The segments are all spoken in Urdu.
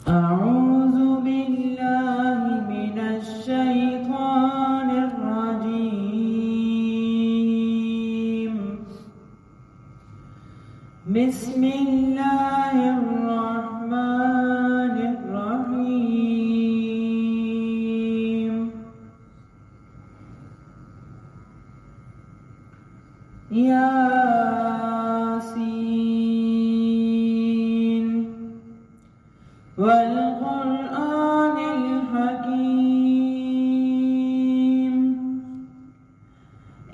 أعوذ بالله من الشيطان الرجيم. بسم الله الرحمن الرحيم. ياسين والقرآن الحكيم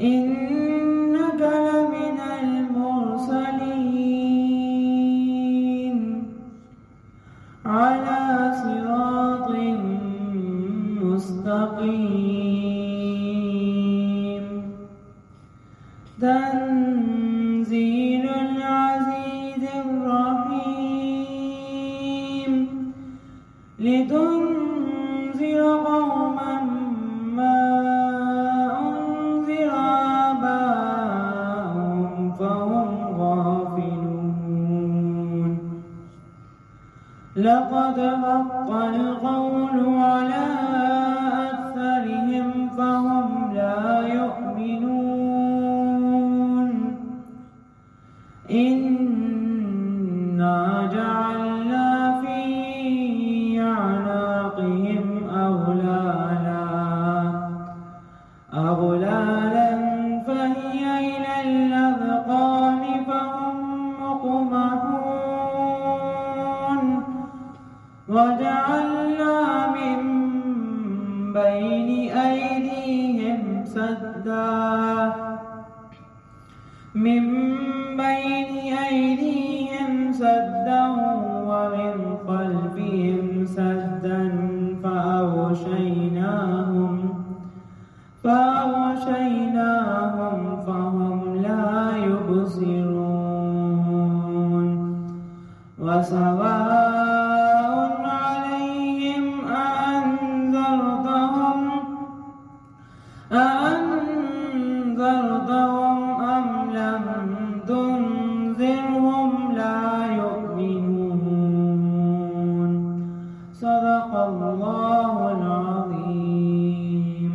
إنك لمن المرسلين على صراط مستقيم. تنزيل العزيز الرحيم لتنذر قوما ما أنذر آباؤهم فهم غافلون. لقد حق القول على أكثرهم فهم لا يؤمنون. إنا جعلنا في أعناقهم أغلالا فهي إلى الأذقان فهم مقمحون. وجعلنا من بين أيديهم سدا ومن خلفهم سدا فأغشيناهم فهم لا يبصرون. وسواء عليهم أأنذرتهم أم لم تنذرهم لا يؤمنون. صدق الله العظيم.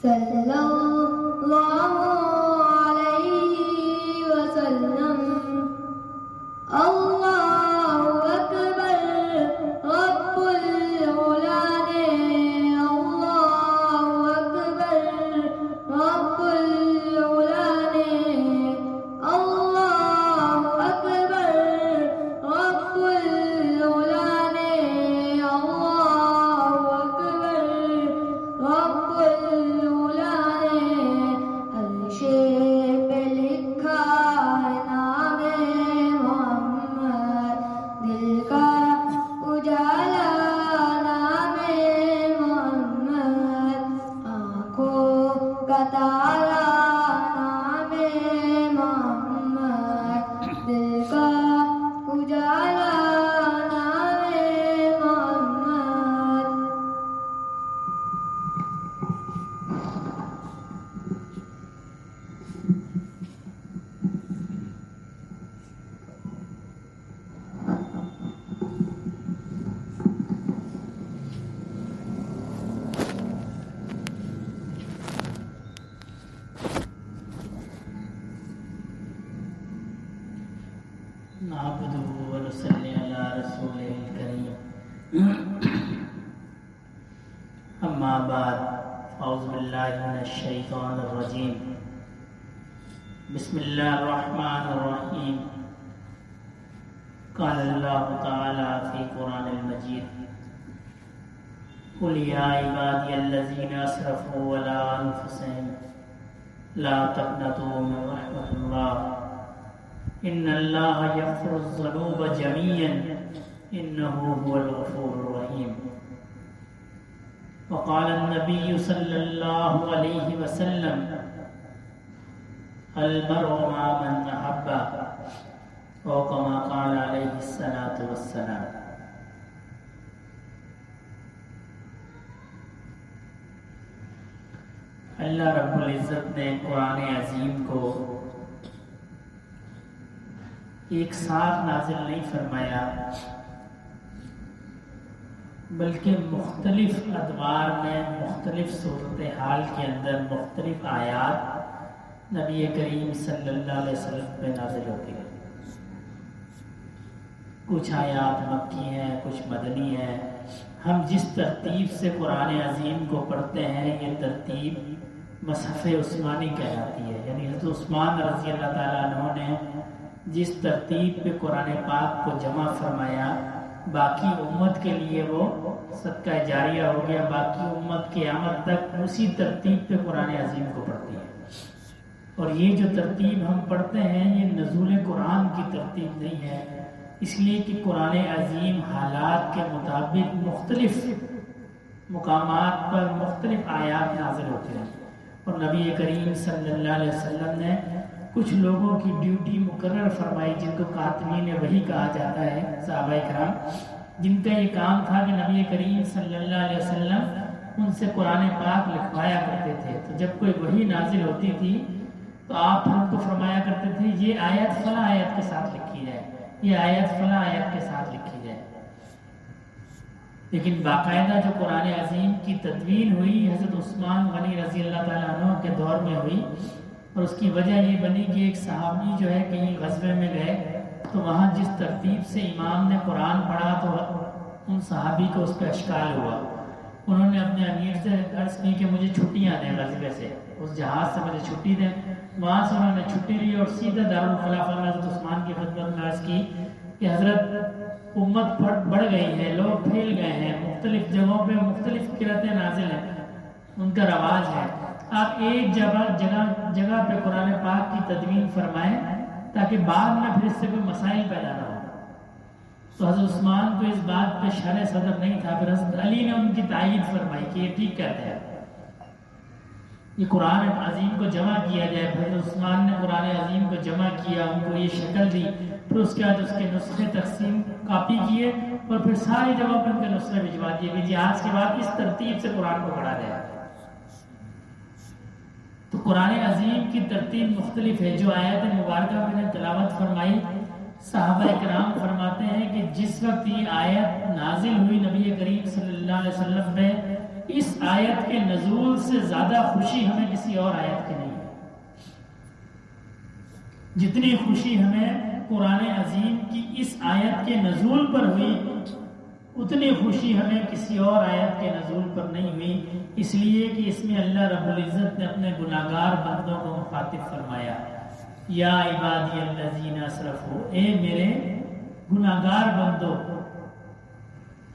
صلی اللہ کا تالا نام محمد، دل کا اجالا نام محمد۔ نعبده ونصلي على رسوله الكريم، أما بعد، أعوذ بالله من الشيطان الرجيم، بسم الله الرحمن الرحيم۔ قال الله تعالى في قرآن المجيد: قل يا عبادي الذين أسرفوا على أنفسهم لا تقنطوا من رحمة الله إن الله يغفر الذنوب جميعا إنه هو الغفور الرحيم۔ وقال النبي صلى الله عليه وسلم: المرء مع من أحب، أو كما قال عليه الصلاة والسلام۔ اللہ رب العزت نے قرآن عظیم کو ایک ساتھ نازل نہیں فرمایا، بلکہ مختلف ادوار میں مختلف صورتحال کے اندر مختلف آیات نبی کریم صلی اللہ علیہ وسلم پہ نازل ہوتی ہے۔ کچھ آیات مکی ہیں، کچھ مدنی ہیں۔ ہم جس ترتیب سے قرآن عظیم کو پڑھتے ہیں یہ ترتیب مصحف عثمانی کہلاتی ہے، یعنی حضرت عثمان رضی اللہ تعالیٰ عنہ نے جس ترتیب پہ قرآن پاک کو جمع فرمایا، باقی امت کے لیے وہ صدقہ جاریہ ہو گیا۔ باقی امت قیامت تک اسی ترتیب پہ قرآن عظیم کو پڑھتی ہے۔ اور یہ جو ترتیب ہم پڑھتے ہیں یہ نزول قرآن کی ترتیب نہیں ہے، اس لیے کہ قرآن عظیم حالات کے مطابق مختلف مقامات پر مختلف آیات نازل ہوتے ہیں، اور نبی کریم صلی اللہ علیہ وسلم نے کچھ لوگوں کی ڈیوٹی مقرر فرمائی جن کو کاتبین وحی کہا جاتا ہے، صحابہ کرام، جن کا یہ کام تھا کہ نبی کریم صلی اللہ علیہ وسلم ان سے قرآن پاک لکھوایا کرتے تھے۔ تو جب کوئی وحی نازل ہوتی تھی تو آپ ان کو فرمایا کرتے تھے یہ آیت فلاں آیت کے ساتھ لکھی جائے، یہ آیت فلاں آیت کے ساتھ لکھی جائے۔ لیکن باقاعدہ جو قرآن عظیم کی تدوین ہوئی حضرت عثمان غنی رضی اللہ تعالیٰ عنہ کے دور میں ہوئی، اور اس کی وجہ یہ بنی کہ ایک صحابی جو ہے کہیں غزوے میں گئے تو وہاں جس ترتیب سے امام نے قرآن پڑھا تو ان صحابی کو اس پہ اشکال ہوا۔ انہوں نے اپنے امیر سے عرض کی کہ مجھے چھٹیاں دیں غزوے سے، اس جہاز سے مجھے چھٹی دیں۔ وہاں سے انہوں نے چھٹی لی اور سیدھے دارالخلافہ میں حضرت عثمان کی خدمت میں عرض کی کہ حضرت امت بڑھ گئی ہے، لوگ پھیل گئے ہیں، مختلف جگہوں پہ مختلف قرأتیں نازل ہیں، ان کا رواج ہے، آپ ایک جگہ پہ قرآن پاک کی تدوین فرمائیں تاکہ بعد میں پھر اس سے کوئی مسائل پیدا نہ ہو۔ تو حضرت عثمان کو اس بات پہ شرح صدر نہیں تھا، پھر حضرت علی نے ان کی تائید فرمائی کہ یہ ٹھیک کہتے ہیں، یہ قرآن عظیم کو جمع کیا جائے۔ پھر حضرت عثمان نے قرآن عظیم کو جمع کیا، ان کو یہ شکل دی، پھر اس کے بعد اس کے نسخے تقسیم کاپی کیے اور پھر ساری جگہ پر ان کے نسخے بھجوا دیے کہ جی آج کے بعد اس ترتیب سے قرآن کو پڑھا جائے۔ تو قرآن عظیم کی ترتیب مختلف ہے۔ جو آیت مبارکہ میں نے تلاوت فرمائی، صحابہ کرام فرماتے ہیں کہ جس وقت یہ آیت نازل ہوئی نبی کریم صلی اللہ علیہ وسلم میں، اس آیت کے نزول سے زیادہ خوشی ہمیں کسی اور آیت کی نہیں ہے۔ جتنی خوشی ہمیں قرآن عظیم کی اس آیت کے نزول پر ہوئی، اتنی خوشی ہمیں کسی اور آیت کے نزول پر نہیں ہوئی، اس لیے کہ اس میں اللہ رب العزت نے اپنے گناہگار بندوں کو مخاطب فرمایا، یا عبادی الذین اسرفوا، اے میرے گناہگار بندو،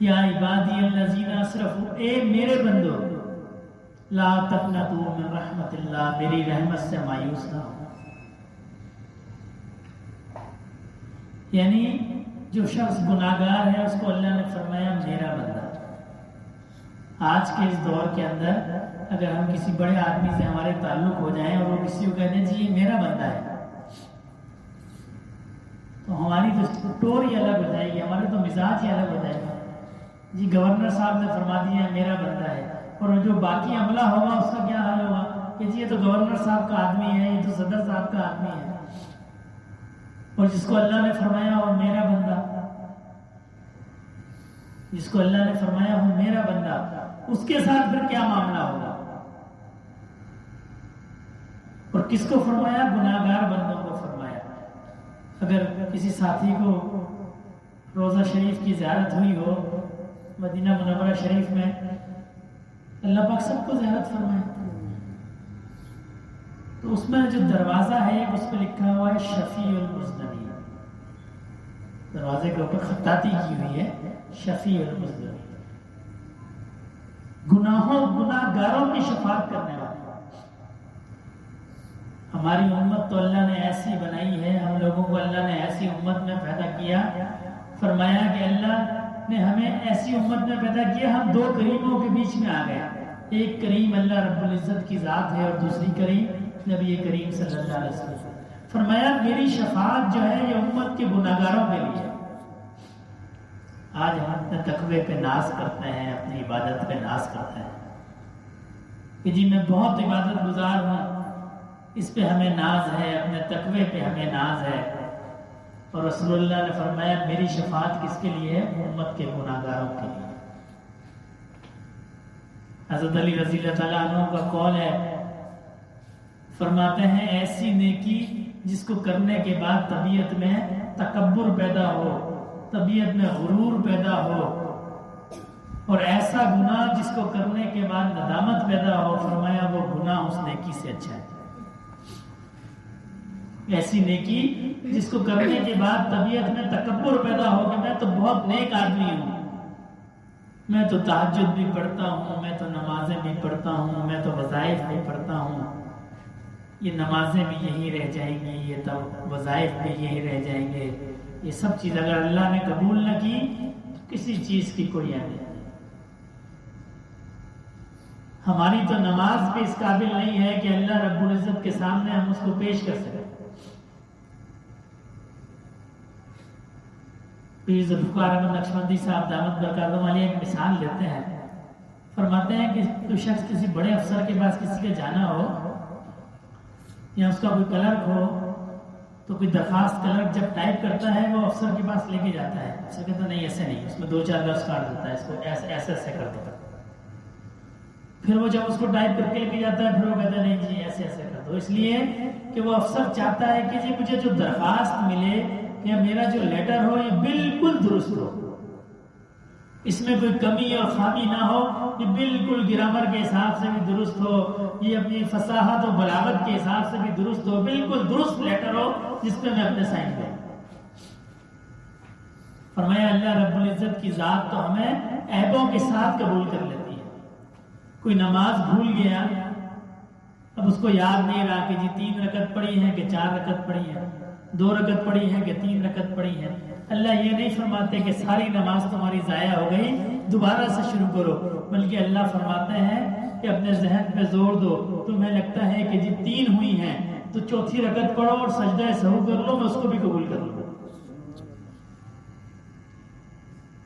یا عبادی الذین اسرفوا، اے میرے بندو، لا تقنطوا من رحمت اللہ، میری رحمت سے مایوس نہ ہو۔ یعنی جو شخص گناہگار ہے اس کو اللہ نے فرمایا میرا بندہ۔ آج کے اس دور کے اندر اگر ہم کسی بڑے آدمی سے ہمارے تعلق ہو جائیں اور وہ کسی کو کہتے ہیں جی یہ میرا بندہ ہے، تو ہماری تو ٹور ہی الگ ہو جائے گی، ہمارے تو مزاج ہی الگ ہو جائے گا۔ جی گورنر صاحب نے فرما دیا ہے میرا بندہ ہے، اور جو باقی عملہ ہوگا اس کا کیا حال ہوگا کہ جی یہ تو گورنر صاحب کا آدمی ہے، یہ تو صدر صاحب کا آدمی ہے۔ اور جس کو اللہ نے فرمایا وہ میرا بندہ، جس کو اللہ نے فرمایا وہ میرا بندہ، اس کے ساتھ پھر کیا معاملہ ہوگا؟ اور کس کو فرمایا؟ گناہگار بندوں کو فرمایا۔ اگر کسی ساتھی کو روزہ شریف کی زیارت ہوئی ہو مدینہ منورہ شریف میں، اللہ پاک سب کو زیارت فرمائے، تو اس میں جو دروازہ ہے اس پہ لکھا ہوا ہے شفیع المذنبین، دروازے کے اوپر خطاطی کی ہوئی ہے شفیع المذنبین، گناہگاروں کی شفاعت کرنے والا۔ ہماری امت تو اللہ نے ایسی بنائی ہے، ہم لوگوں کو اللہ نے ایسی امت میں پیدا کیا، فرمایا کہ اللہ نے ہمیں ایسی امت میں پیدا کیا، ہم دو کریموں کے بیچ میں آ گئے، ایک کریم اللہ رب العزت کی ذات ہے اور دوسری کریم نبی کریم صلی اللہ علیہ وسلم۔ فرمایا میری شفاعت جو ہے یہ امت کے گناہگاروں کے لیے۔ آج ہم اپنے تقوی پہ ناز کرتے ہیں، اپنی عبادت پہ ناز کرتے ہیں کہ جی میں بہت عبادت گزار ہوں، اس پہ ہمیں ناز ہے، اپنے تقوی پہ ہمیں ناز ہے، اور رسول اللہ نے فرمایا میری شفاعت کس کے لیے ہے؟ امت کے گناہگاروں کے لیے۔ حضرت علی رضی اللہ تعالیٰ عنہ کا قول ہے، فرماتے ہیں ایسی نیکی جس کو کرنے کے بعد طبیعت میں تکبر پیدا ہو، طبیعت میں غرور پیدا ہو، اور ایسا گناہ جس کو کرنے کے بعد ندامت پیدا ہو، فرمایا وہ گناہ اس نیکی سے اچھا ہے۔ ایسی نیکی جس کو کرنے کے بعد طبیعت میں تکبر پیدا ہو کہ میں تو بہت نیک آدمی ہوں، میں تو تہجد بھی پڑھتا ہوں، میں تو نمازیں بھی پڑھتا ہوں، میں تو وظائف بھی پڑھتا ہوں، یہ نمازیں بھی یہی رہ جائیں گی، یہ تو وظائف بھی یہی رہ جائیں گے، یہ سب چیز اگر اللہ نے قبول نہ کی تو کسی چیز کی کوئی اہمیت نہیں۔ ہماری تو نماز بھی اس قابل نہیں ہے کہ اللہ رب العزت کے سامنے ہم اس کو پیش کر سکیں۔ پیر ذوالفقار احمد نقشبندی صاحب دامت برکاتہم علیہ ایک مثال دیتے ہیں، فرماتے ہیں کہ کوئی شخص کسی بڑے افسر کے پاس کسی کے جانا ہو، یا اس کا کوئی کلرک ہو، تو کوئی درخواست کلرک جب ٹائپ کرتا ہے وہ افسر کے پاس لے کے جاتا ہے، افسر کہتا نہیں ایسے نہیں، اس میں 2-4 لفظ کاٹ دیتا ہے، اس کو ایسے ایسے کر دیتا ہے، پھر وہ جب اس کو ٹائپ کر کے لے کے جاتا ہے پھر وہ کہتا ہے نہیں جی ایسے ایسے کر دو، اس لیے کہ وہ افسر چاہتا ہے کہ جی مجھے جو درخواست ملے یا میرا جو لیٹر ہو یہ بالکل درست ہو، اس میں کوئی کمی اور خامی نہ ہو، یہ بالکل گرامر کے حساب سے بھی درست ہو، یہ اپنی فصاحت و بلاغت کے حساب سے بھی درست ہو، بالکل درست لیٹر ہو جس پہ میں اپنے سائن دوں۔ فرمایا اللہ رب العزت کی ذات تو ہمیں عیبوں کے ساتھ قبول کر لیتی ہے۔ کوئی نماز بھول گیا، اب اس کو یاد نہیں رہا کہ جی 3 رکعت پڑھی ہیں کہ 4 رکعت پڑھی ہیں، 2 رکعت پڑھی ہیں کہ 3 رکعت پڑھی ہیں، اللہ یہ نہیں فرماتے کہ ساری نماز تمہاری ضائع ہو گئی دوبارہ سے شروع کرو، بلکہ اللہ فرماتے ہیں کہ اپنے ذہن پہ زور دو، تمہیں لگتا ہے کہ جی 3 ہوئی ہیں تو 4تھی رکعت پڑھو اور سجدہ سہو کر لو، میں اس کو بھی قبول کر لوں،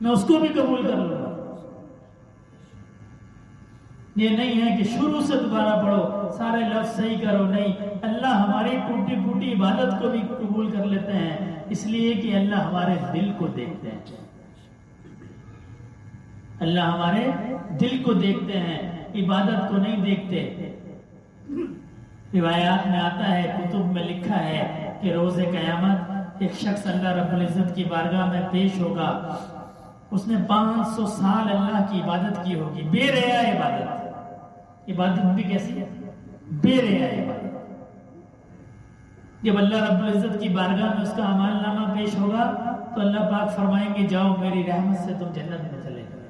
میں اس کو بھی قبول کر لوں۔ یہ نہیں ہے کہ شروع سے دوبارہ پڑھو، سارے لفظ صحیح کرو، نہیں، اللہ ہماری ٹوٹی پھوٹی عبادت کو بھی قبول کر لیتے ہیں، اس لیے کہ اللہ ہمارے دل کو دیکھتے ہیں، اللہ ہمارے دل کو دیکھتے ہیں، عبادت کو نہیں دیکھتے۔ روایات میں آتا ہے، کتب میں لکھا ہے کہ روز قیامت ایک شخص اللہ رب العزت کی بارگاہ میں پیش ہوگا، اس نے 500 سال اللہ کی عبادت کی ہوگی، بے ریا عبادت بھی کیسی ہے؟ بے ریا عبادت۔ جب اللہ رب العزت کی بارگاہ میں اس کا اعمال نامہ پیش ہوگا تو اللہ پاک فرمائیں گے جاؤ میری رحمت سے تم جنت میں چلے جاؤ۔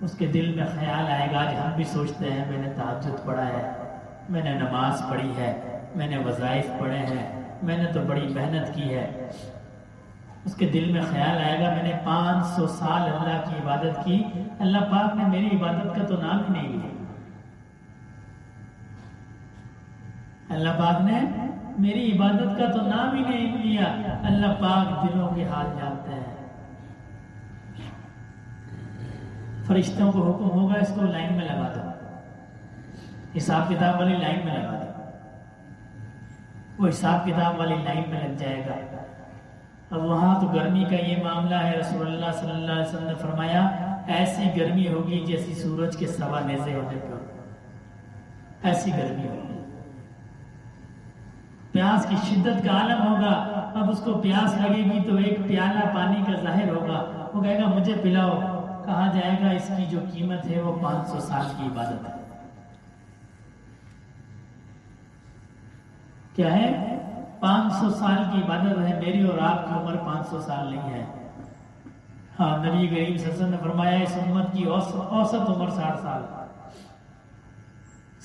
اس کے دل میں خیال آئے گا، آج ہم بھی سوچتے ہیں میں نے تہجد پڑھا ہے، میں نے نماز پڑھی ہے، میں نے وظائف پڑھے ہیں، میں نے تو بڑی محنت کی ہے، اس کے دل میں خیال آئے گا میں نے 500 سال اللہ کی عبادت کی، اللہ پاک نے میری عبادت کا تو نام ہی نہیں لیا، اللہ پاک نے میری عبادت کا تو نام ہی نہیں لیا۔ اللہ پاک دلوں کے حال جانتے ہیں۔ فرشتوں کو حکم ہوگا اس کو لائن میں لگا دو، حساب کتاب والی لائن میں لگا دو، وہ حساب کتاب والی لائن میں لگ جائے گا۔ اب وہاں تو گرمی کا یہ معاملہ ہے، رسول اللہ صلی اللہ علیہ وسلم نے فرمایا ایسی گرمی ہوگی جیسی سورج کے سوا نیزے ہونے پر، ایسی گرمی ہوگی، پیاس کی شدت کا عالم ہوگا۔ اب اس کو پیاس لگے گی تو ایک پیالہ پانی کا ظاہر ہوگا، وہ کہے گا مجھے پلاؤ، کہا جائے گا اس کی جو قیمت ہے وہ 500 سال کی عبادت ہے۔ کیا ہے؟ 500 سال کی عبادت ہے، میری اور آپ کی عمر 500 سال نہیں ہے۔ ہاں نبی کریم صلی اللہ علیہ وسلم نے فرمایا اس امت کی اوسط عمر 60 سال،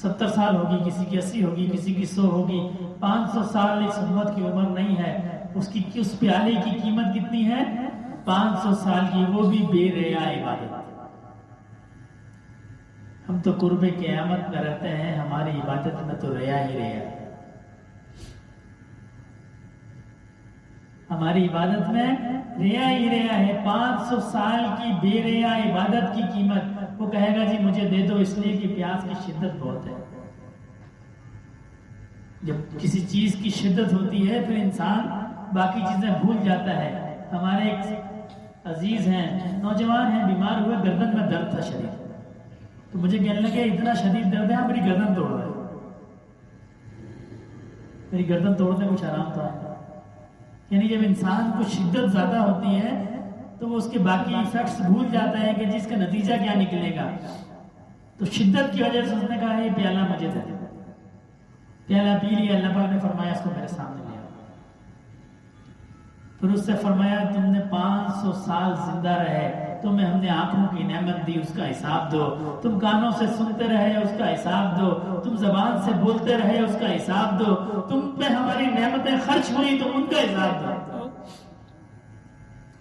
70 سال ہوگی، کسی کی 80 ہوگی، کسی کی 100 ہوگی۔ 500 سال اس امت کی عمر نہیں ہے۔ اس پیالے کی قیمت کتنی ہے؟ 500 سال کی، وہ بھی بے ریا عبادت۔ ہم تو قرب قیامت میں رہتے ہیں، ہماری عبادت میں تو ریا ہی ریا ہے، ہماری عبادت میں ریا ہی ریا ہے۔ 500 سال کی بے ریا عبادت کی قیمت، وہ کہے گا جی مجھے دے دو اس لیے کہ پیاس کی شدت بہت ہے۔ جب کسی چیز کی شدت ہوتی ہے پھر انسان باقی چیزیں بھول جاتا ہے۔ ہمارے ایک عزیز ہیں، نوجوان ہیں، بیمار ہوئے، گردن میں درد تھا شدید، تو مجھے کہنے لگے اتنا شدید درد ہے میری گردن توڑ رہا ہے، میری گردن توڑنے کچھ آرام تھا۔ یعنی جب انسان کو شدت زیادہ ہوتی ہے تو وہ اس کے باقی ایفیکٹس بھول جاتا ہے کہ جس کا نتیجہ کیا نکلے گا۔ تو شدت کی وجہ سے اس نے کہا یہ پیالہ مجھے دے دے، پیالہ پی لیا، اللہ پاک نے فرمایا اس کو میرے سامنے لے آؤ۔ پھر اس سے فرمایا تم نے 500 سال زندہ رہے، تمہیں ہم نے آنکھوں کی نعمت دی، اس کا حساب دو، تم کانوں سے سنتے رہے، اس کا حساب دو، تم زبان سے بولتے رہے، اس کا حساب دو، تم پہ ہماری نعمتیں خرچ ہوئی، تم ان کا حساب دو۔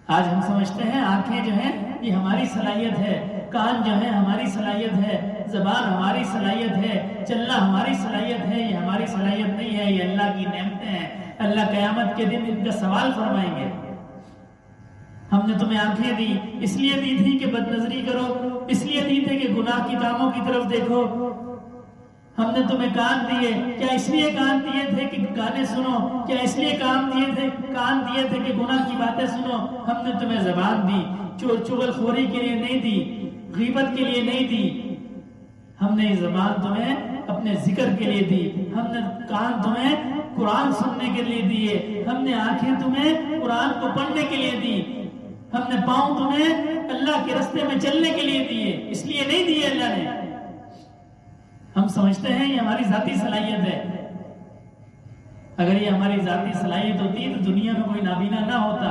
آج ہم سمجھتے ہیں آنکھیں جو ہیں یہ ہماری صلاحیت ہے، کان جو ہے ہماری صلاحیت ہے، زبان ہماری صلاحیت ہے، چلنا ہماری صلاحیت ہے، یہ ہماری صلاحیت نہیں ہے، یہ اللہ کی نعمتیں ہیں۔ اللہ قیامت کے دن ان کا سوال فرمائیں گے، ہم نے تمہیں آنکھیں دی، اس لیے دی تھی کہ بد نظری کرو، اس لیے دی تھی کہ گناہ کی کاموں کی طرف دیکھو، ہم نے تمہیں کان دیے، کیا اس لیے کان دیے تھے کہ گانے سنو، کیا اس لیے کان دیے تھے کہ گناہ کی باتیں سنو؟ ہم نے تمہیں زبان دی، چغل خوری کے لیے نہیں دی، غیبت کے لیے نہیں دی، ہم نے یہ زبان تمہیں اپنے ذکر کے لیے دی، ہم نے کان تمہیں قرآن سننے کے لیے دیے، ہم نے آنکھیں تمہیں قرآن کو پڑھنے کے لیے دی، ہم نے پاؤں تمہیں اللہ کے راستے میں چلنے کے لیے دیے، اس لیے نہیں دیے اللہ نے۔ ہم سمجھتے ہیں یہ ہماری ذاتی صلاحیت ہے، اگر یہ ہماری ذاتی صلاحیت ہوتی تو دنیا میں کوئی نابینا نہ ہوتا،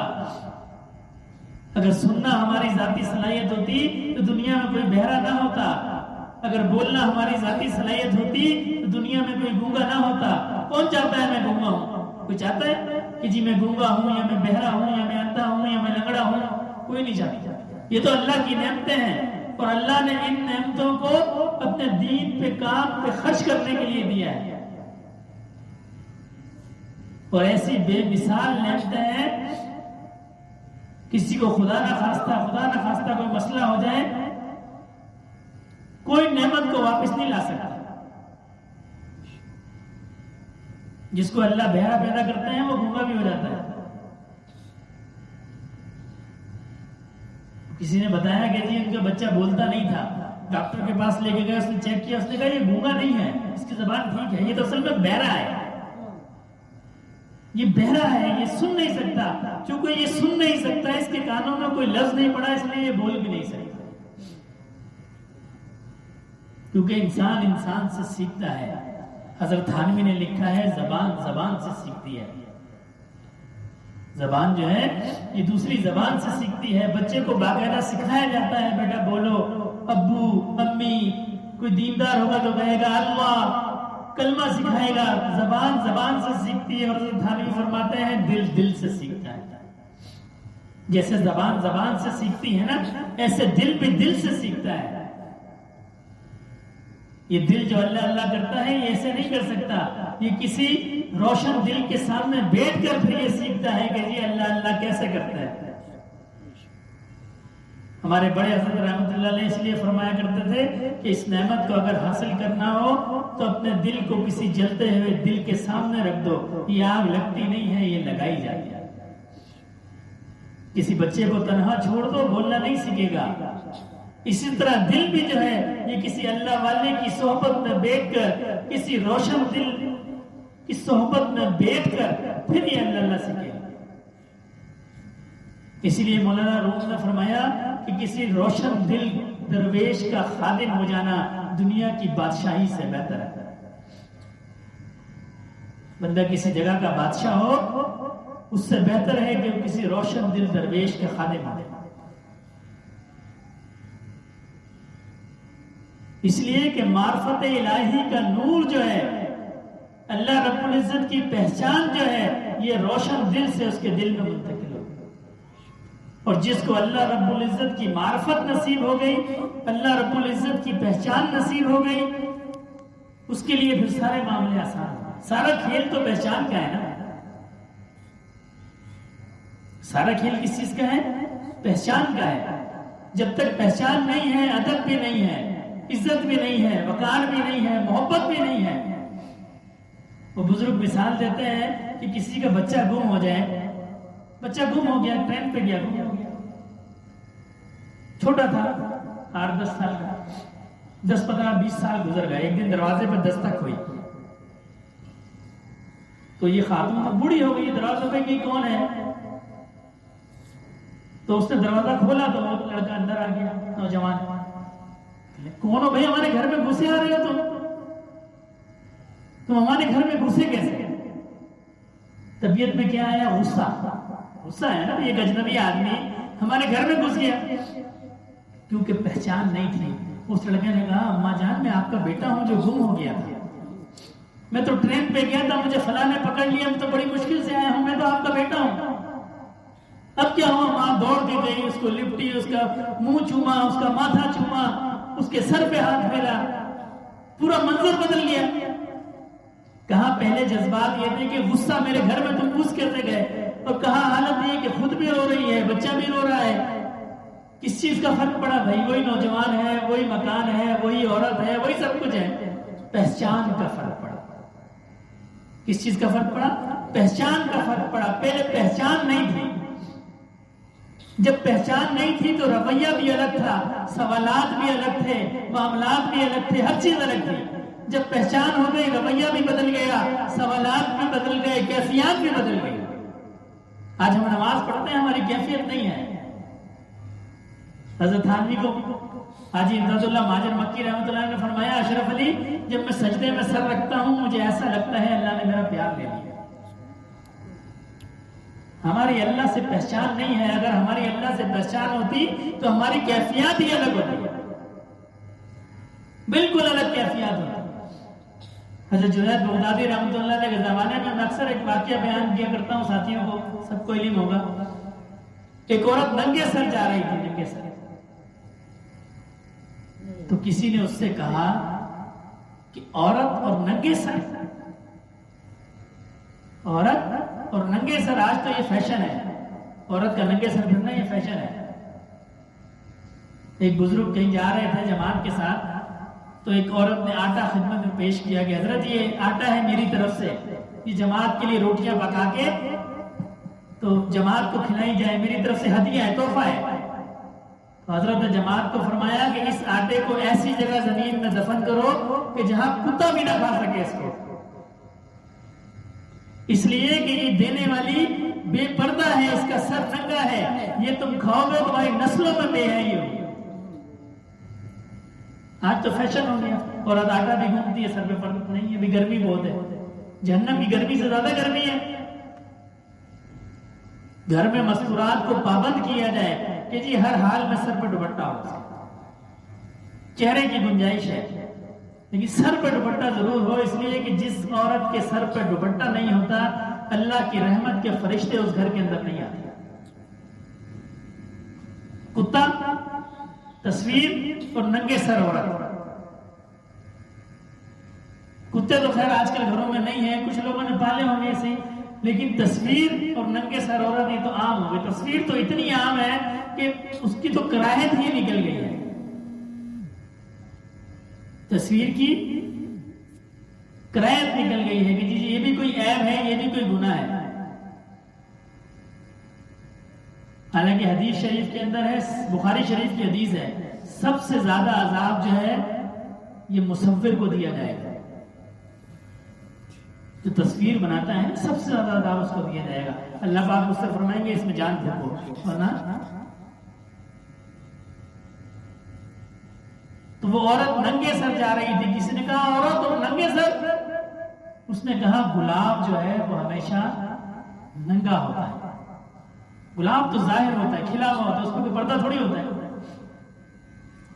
اگر سننا ہماری ذاتی صلاحیت ہوتی تو دنیا میں کوئی بہرا نہ ہوتا، اگر بولنا ہماری ذاتی صلاحیت ہوتی تو دنیا میں کوئی گونگا نہ ہوتا۔ کون چاہتا ہے میں گونگا ہوں؟ کوئی چاہتا ہے کہ جی میں گونگا ہوں یا میں بہرا ہوں یا میں اندھا ہوں یا میں لنگڑا ہوں؟ کوئی نہیں چاہتا۔ یہ تو اللہ کی نعمتیں ہیں، اور اللہ نے ان نعمتوں کو اپنے دین پہ کام پہ خرچ کرنے کے لیے دیا ہے، اور ایسی بے مثال نعمتیں ہیں، کسی کو خدا نہ خواستہ کوئی مسئلہ ہو جائے، کوئی نعمت کو واپس نہیں لا سکتا۔ جس کو اللہ بہرا پیدا کرتے ہیں وہ گونگا بھی ہو جاتا ہے۔ کسی نے بتایا کہ جی ان کا بچہ بولتا نہیں تھا، ڈاکٹر کے پاس لے کے گئے، اس نے چیک کیا، اس نے کہا یہ گونگا نہیں ہے، اس کی زبان ٹھیک ہے، یہ تو اصل میں بہرا ہے، یہ بہرا ہے، یہ سن نہیں سکتا۔ چونکہ یہ سن نہیں سکتا، اس کے کانوں میں کوئی لفظ نہیں پڑا، اس لیے یہ بول بھی نہیں سکتا۔ کیونکہ انسان سے سیکھتا ہے۔ حضرت تھانوی نے لکھا ہے زبان سے سیکھتی ہے، زبان جو ہے یہ دوسری زبان سے سیکھتی ہے۔ بچے کو باقاعدہ سکھایا جاتا ہے بیٹا بولو، ابو امی، کوئی دیندار ہوگا تو کہے گا اللہ، کلمہ سکھائے گا۔ زبان سے سیکھتی ہے، اور حضرت تھانوی فرماتے ہیں دل سے سیکھتا ہے۔ جیسے زبان زبان سے سیکھتی ہے نا، ایسے دل بھی دل سے سیکھتا ہے۔ یہ دل جو اللہ اللہ کرتا ہے یہ ایسے نہیں کر سکتا، یہ کسی روشن دل کے سامنے بیٹھ کر پھر یہ سیکھتا ہے کہ جی اللہ اللہ کیسے کرتا ہے۔ ہمارے بڑے حضرت رحمۃ اللہ علیہ اس لیے فرمایا کرتے تھے کہ اس نعمت کو اگر حاصل کرنا ہو تو اپنے دل کو کسی جلتے ہوئے دل کے سامنے رکھ دو، یہ آگ لگتی نہیں ہے، یہ لگائی جاتی ہے۔ کسی بچے کو تنہا چھوڑ دو، بولنا نہیں سیکھے گا۔ اسی طرح دل بھی جو ہے یہ کسی اللہ والے کی صحبت میں بیٹھ کر، کسی روشن دل کی صحبت میں بیٹھ کر پھر یہ اللہ اللہ سیکھے گا۔ اسی لیے مولانا روم نے فرمایا کہ کسی روشن دل درویش کا خادم ہو جانا دنیا کی بادشاہی سے بہتر ہے۔ بندہ کسی جگہ کا بادشاہ ہو اس سے بہتر ہے کہ وہ کسی روشن دل درویش کے خادم ہو۔ اس لیے کہ معرفت الہی کا نور جو ہے، اللہ رب العزت کی پہچان جو ہے، یہ روشن دل سے اس کے دل میں منتقل ہو۔ اور جس کو اللہ رب العزت کی معرفت نصیب ہو گئی، اللہ رب العزت کی پہچان نصیب ہو گئی، اس کے لیے پھر سارے معاملے آسان ہیں۔ سارا کھیل تو پہچان کا ہے نا، سارا کھیل کس چیز کا ہے؟ پہچان کا ہے۔ جب تک پہچان نہیں ہے، ادب بھی نہیں ہے، عزت بھی نہیں ہے، وقار بھی نہیں ہے، محبت بھی نہیں ہے۔ وہ بزرگ مثال دیتے ہیں کہ کسی کا بچہ گم ہو جائے، بچہ گم ہو گیا، ٹرین پہ گیا، گم ہو گیا، چھوٹا تھا، 8-10 سال کا، 10-15-20 سال گزر گئے، ایک دن دروازے پر دستک ہوئی تو یہ خاتون بوڑھی ہو گئی، دروازے پہ کہ کون ہے؟ تو اس نے دروازہ کھولا تو وہ لڑکا اندر آ گیا، نوجوان۔ کون ہو بھائی؟ ہمارے گھر میں گھسے آ رہے ہو تم ہمارے گھر میں گھسے کیسے؟ طبیعت میں کیا آیا؟ غصہ۔ غصہ ہے نا، یہ اجنبی آدمی ہمارے گھر میں گھس گیا، کیونکہ پہچان نہیں تھی۔ اس لڑکے نے کہا اماں جان میں آپ کا بیٹا ہوں جو گم ہو گیا تھا، میں تو ٹرین پہ گیا تھا، مجھے فلاں نے پکڑ لیا، میں تو بڑی مشکل سے آیا ہوں، میں تو آپ کا بیٹا ہوں۔ اب کیا ہوا؟ ماں دوڑ کے گئی، اس کو لپٹی، اس کا منہ چوما، اس کا ماتھا چوما، اس کے سر پہ ہاتھ پھیرا، پورا منظر بدل گیا۔ کہاں پہلے جذبات یہ تھے کہ غصہ میرے گھر میں تم گھس کیسے گئے، اور کہاں حالت یہ کہ خود بھی رو رہی ہے، بچہ بھی رو رہا ہے۔ کس چیز کا فرق پڑا بھائی؟ وہی نوجوان ہے، وہی مکان ہے، وہی عورت ہے، وہی سب کچھ ہے، پہچان کا فرق پڑا۔ کس چیز کا فرق پڑا؟ پہچان کا فرق پڑا۔ پہلے پہچان نہیں تھی، جب پہچان نہیں تھی تو رویہ بھی الگ تھا، سوالات بھی الگ تھے، معاملات بھی الگ تھے، ہر چیز الگ تھی۔ جب پہچان ہو گئی رویہ بھی بدل گیا، سوالات بھی بدل گئے، کیفیات بھی بدل گئی۔ آج ہم نماز پڑھتے ہیں، ہماری کیفیت نہیں ہے۔ حضرت تھانوی کو حاجی امداد اللہ مہاجر مکی رحمۃ اللہ نے فرمایا اشرف علی جب میں سجدے میں سر رکھتا ہوں مجھے ایسا لگتا ہے اللہ نے میرا پیار لے لیا۔ ہماری اللہ سے پہچان نہیں ہے، اگر ہماری اللہ سے پہچان ہوتی تو ہماری کیفیات ہی الگ ہوتی، بالکل الگ کیفیات ہوتی۔ حضرت جنید بغدادی رحمۃ اللہ علیہ کے زمانے میں میں اکثر ایک واقعہ بیان کیا کرتا ہوں ساتھیوں کو، سب کو علم ہوگا۔ ایک عورت ننگے سر جا رہی تھی، ننگے سر، تو کسی نے اس سے کہا کہ عورت اور ننگے سر، عورت اور ننگے سر، آج تو یہ فیشن ہے، عورت کا ننگے سر پھرنا یہ فیشن ہے۔ ایک بزرگ کہیں جا رہے تھے جماعت کے ساتھ، تو ایک عورت نے آٹا خدمت میں پیش کیا کہ حضرت یہ آٹا ہے میری طرف سے، یہ جماعت کے لیے روٹیاں پکا کے تو جماعت کو کھلائی جائے، میری طرف سے ہدیہ ہے، تحفہ ہے۔ تو حضرت نے جماعت کو فرمایا کہ اس آٹے کو ایسی جگہ زمین میں دفن کرو کہ جہاں کتا بھی نہ کھا سکے اس کو، اس لیے کہ یہ دینے والی بے پردہ ہے، اس کا سر ننگا ہے، یہ تم کھاؤ گے تمہاری نسلوں میں بے حیائی ہوگی۔ آج تو فیشن ہو گیا، اور آٹا بھی گھومتی ہے، سر پہ پردہ نہیں ہے، بھی گرمی بہت ہے، جہنم کی گرمی سے زیادہ گرمی ہے۔ گھر میں مستورات کو پابند کیا جائے کہ جی ہر حال میں سر پہ دوپٹہ ہو، چہرے کی گنجائش ہے لیکن سر پہ دوپٹہ ضرور ہو، اس لیے کہ جس عورت کے سر پہ دوپٹہ نہیں ہوتا اللہ کی رحمت کے فرشتے اس گھر کے اندر نہیں آتے۔ کتا، تصویر اور ننگے سر عورت. کتے تو خیر آج کل گھروں میں نہیں ہیں، کچھ لوگوں نے پالے ہوں گے ایسے، لیکن تصویر اور ننگے سر عورت یہ تو عام ہو گئی. تصویر تو اتنی عام ہے کہ اس کی تو کراہت ہی نکل گئی ہے. تصویر کی کراہت نکل گئی ہے کہ جی یہ بھی کوئی عیب ہے، یہ بھی کوئی گناہ ہے. حالانکہ حدیث شریف کے اندر ہے، بخاری شریف کی حدیث ہے، سب سے زیادہ عذاب جو ہے یہ مصور کو دیا جائے گا. جو تصویر بناتا ہے سب سے زیادہ عذاب اس کو دیا جائے گا. اللہ پاک اس سے فرمائیں گے اس میں جان پھونکو، ورنہ تو وہ عورت ننگے سر جا رہی تھی. کسی نے کہا عورت اور ننگے سر؟ اس نے کہا گلاب جو ہے وہ ہمیشہ ننگا ہوتا ہے. گلاب تو ظاہر ہوتا ہے، کھلا ہوا ہوتا ہے، اس میں کوئی پردہ تھوڑی ہوتا ہے.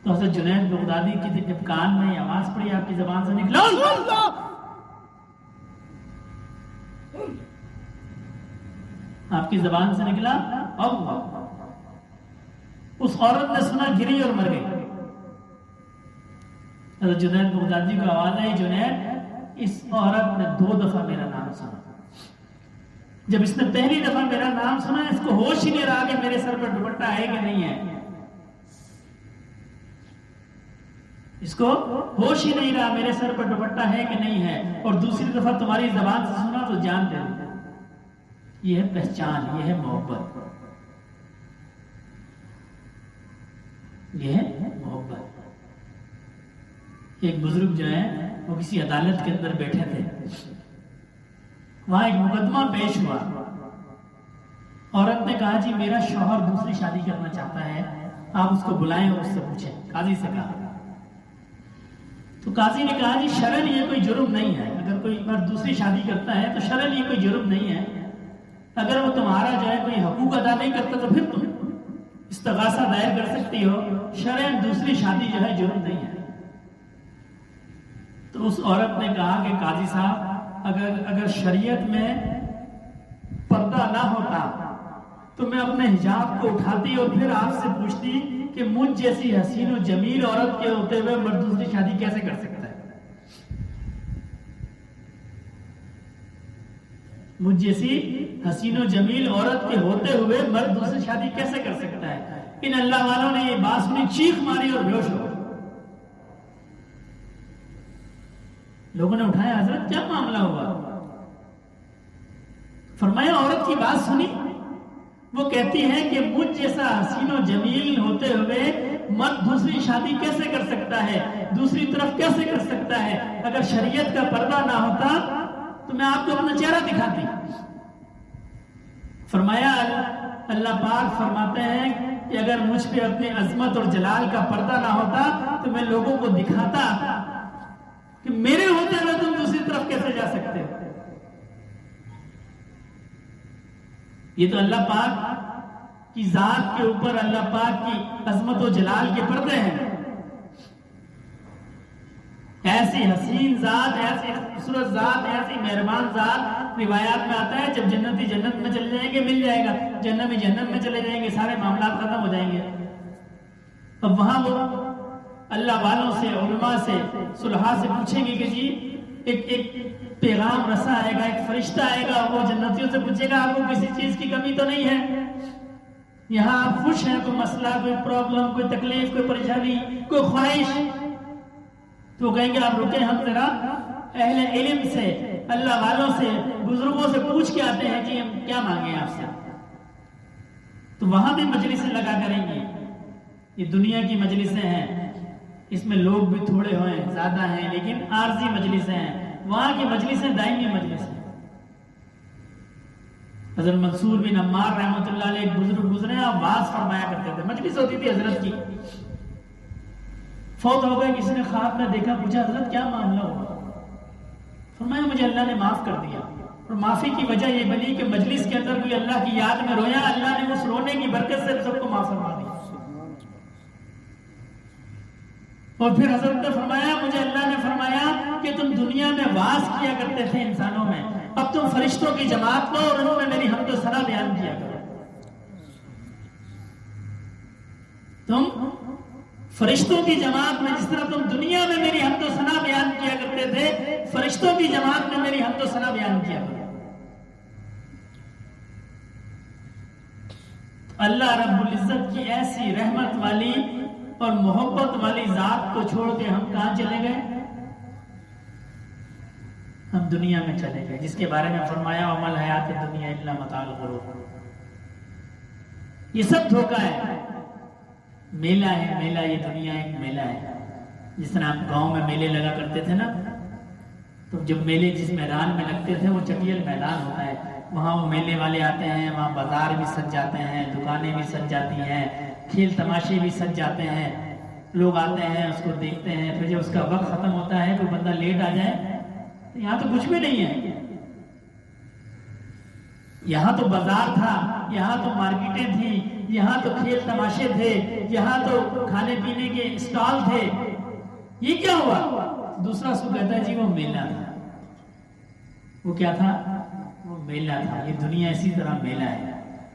تو حضرت جنید بغدادی کی جب کان میں یہ آواز پڑی آپ کی زبان سے نکلا آپ کی زبان سے نکلا اللہ، اس عورت نے سنا، گری اور مر گئی. حضرت جنید بغدادی کو آواز آئی، جنید اس عورت نے 2 دفعہ میرا نام سنا. جب اس نے پہلی دفعہ میرا نام سنا اس کو ہوش ہی نہیں رہا کہ میرے سر پر دوپٹہ ہے کہ نہیں ہے. اس کو ہوش ہی نہیں رہا میرے سر پر دوپٹہ ہے کہ نہیں ہے. اور دوسری دفعہ تمہاری زبان سے سنا تو جان دے دی. یہ ہے پہچان، یہ ہے محبت، یہ ہے محبت. ایک بزرگ جو ہے وہ کسی عدالت کے اندر بیٹھے تھے، وہاں ایک مقدمہ پیش ہوا. عورت نے کہا جی میرا شوہر دوسری شادی کرنا چاہتا ہے، آپ اس کو بلائیں اور اس سے پوچھیں. قاضی سے کہا. تو قاضی نے کہا جی شرعاً یہ کوئی جرم نہیں ہے، اگر کوئی مرد دوسری شادی کرتا ہے تو شرعاً یہ کوئی جرم نہیں ہے. اگر وہ تمہارا جو ہے کوئی حقوق ادا نہیں کرتا تو پھر تم استغاثہ دائر کر سکتی ہو. شرعاً دوسری شادی جو ہے جرم نہیں ہے. تو اس عورت نے کہا کہ قاضی صاحب اگر شریعت میں پردہ نہ ہوتا تو میں اپنے حجاب کو اٹھاتی اور پھر آپ سے پوچھتی کہ مجھ جیسی حسین و جمیل عورت کے ہوتے ہوئے مرد دوسری شادی کیسے کر سکتا ہے. مجھ جیسی حسین و جمیل عورت کے ہوتے ہوئے مرد دوسری شادی کیسے کر سکتا ہے. ان اللہ والوں نے یہ بات سنی، چیخ ماری اور بے ہوش ہو گئے. لوگوں نے اٹھایا حضرت کیا معاملہ ہوا؟ فرمایا عورت کی بات سنی، وہ کہتی ہے کہ مجھ جیسا حسین و جمیل ہوتے ہوئے مرد دوسری شادی کیسے کر سکتا ہے، دوسری طرف کیسے کر سکتا ہے. اگر شریعت کا پردہ نہ ہوتا تو میں آپ کو اپنا چہرہ دکھاتی. فرمایا اللہ پاک فرماتے ہیں کہ اگر مجھ پہ اپنی عظمت اور جلال کا پردہ نہ ہوتا تو میں لوگوں کو دکھاتا کہ میرے ہوتے ہوئے تم دوسری طرف کیسے جا سکتے ہو. یہ تو اللہ پاک کی ذات کے اوپر اللہ پاک کی عظمت و جلال کے پردے ہیں. ایسی حسین ذات، ایسی خوبصورت ذات، ایسی مہربان ذات. روایات میں آتا ہے جب جنتی جنت میں چلے جائیں گے مل جائے گا، جہنمی جہنم میں چلے جائیں گے، سارے معاملات ختم ہو جائیں گے. اب وہاں وہ اللہ والوں سے، علماء سے، صلحاء سے پوچھیں گے کہ جی ایک پیغام رسا آئے گا، ایک فرشتہ آئے گا، وہ جنتیوں سے پوچھے گا آپ کو کسی چیز کی کمی تو نہیں ہے؟ یہاں آپ خوش ہیں؟ کوئی مسئلہ، کوئی پرابلم، کوئی تکلیف، کوئی پریشانی، کوئی خواہش؟ تو کہیں گے آپ رکیں، ہم ذرا اہل علم سے، اللہ والوں سے، بزرگوں سے پوچھ کے آتے ہیں کہ ہم کیا مانگیں آپ سے. تو وہاں بھی مجلسیں لگا کریں گے. یہ دنیا کی مجلسیں ہیں، اس میں لوگ بھی تھوڑے ہوئے زیادہ ہیں لیکن عارضی مجلسیں ہیں. وہاں کی مجلسیں دائمی مجلسیں. حضرت منصور بن عمار رحمۃ اللہ علیہ ایک بزرگ گزرے، آپ واز فرمایا کرتے تھے. مجلس ہوتی تھی حضرت کی. فوت ہو گئے، کسی نے خواب میں دیکھا، پوچھا حضرت کیا معاملہ ہوا؟ فرمایا مجھے اللہ نے معاف کر دیا. اور معافی کی وجہ یہ بنی کہ مجلس کے اندر کوئی اللہ کی یاد میں رویا، اللہ نے اس رونے کی برکت سے سب کو معاف فرما دیا. اور پھر حضرت نے فرمایا مجھے اللہ نے فرمایا کہ تم دنیا میں واز کیا کرتے تھے انسانوں میں، اب تم فرشتوں کی جماعت لو اور انہوں میں میری حمد و ثنا بیان کیا کرو. تم فرشتوں کی جماعت میں جس طرح تم دنیا میں میری حمد و ثنا بیان کیا کرتے تھے، فرشتوں کی جماعت میں میری حمد و ثنا بیان کیا کرو۔ اللہ رب العزت کی ایسی رحمت والی اور محبت والی ذات کو چھوڑ کے ہم کہاں چلے گئے؟ ہم دنیا میں چلے گئے، جس کے بارے میں فرمایا وَمَا الْحَيَاةُ الدُّنْيَا إِلَّا مَتَاعُ الْغُرُورِ۔ یہ سب دھوکہ ہے، میلہ ہے، میلہ، یہ دنیا ایک میلہ ہے۔ جس طرح آپ گاؤں میں میلے لگا کرتے تھے نا، تو جب میلے جس میدان میں لگتے تھے وہ چٹیل میدان ہوتا ہے، وہاں وہ میلے والے آتے ہیں، وہاں بازار بھی سج جاتے ہیں، دکانیں بھی سج جاتی ہیں، کھیل تماشے بھی سج جاتے ہیں، لوگ آتے ہیں اس کو دیکھتے ہیں۔ پھر جب اس کا وقت ختم ہوتا ہے کوئی بندہ لیٹ آ جائے، تو یہاں تو کچھ بھی نہیں ہے، یہاں تو بازار تھا، یہاں تو مارکیٹیں تھیں، یہاں تو کھیل تماشے تھے، یہاں تو کھانے پینے کے اسٹال تھے، یہ کیا ہوا؟ دوسرا سو کہتا ہے جی وہ میلہ تھا۔ وہ کیا تھا؟ وہ میلہ تھا۔ یہ دنیا اسی طرح میلہ ہے۔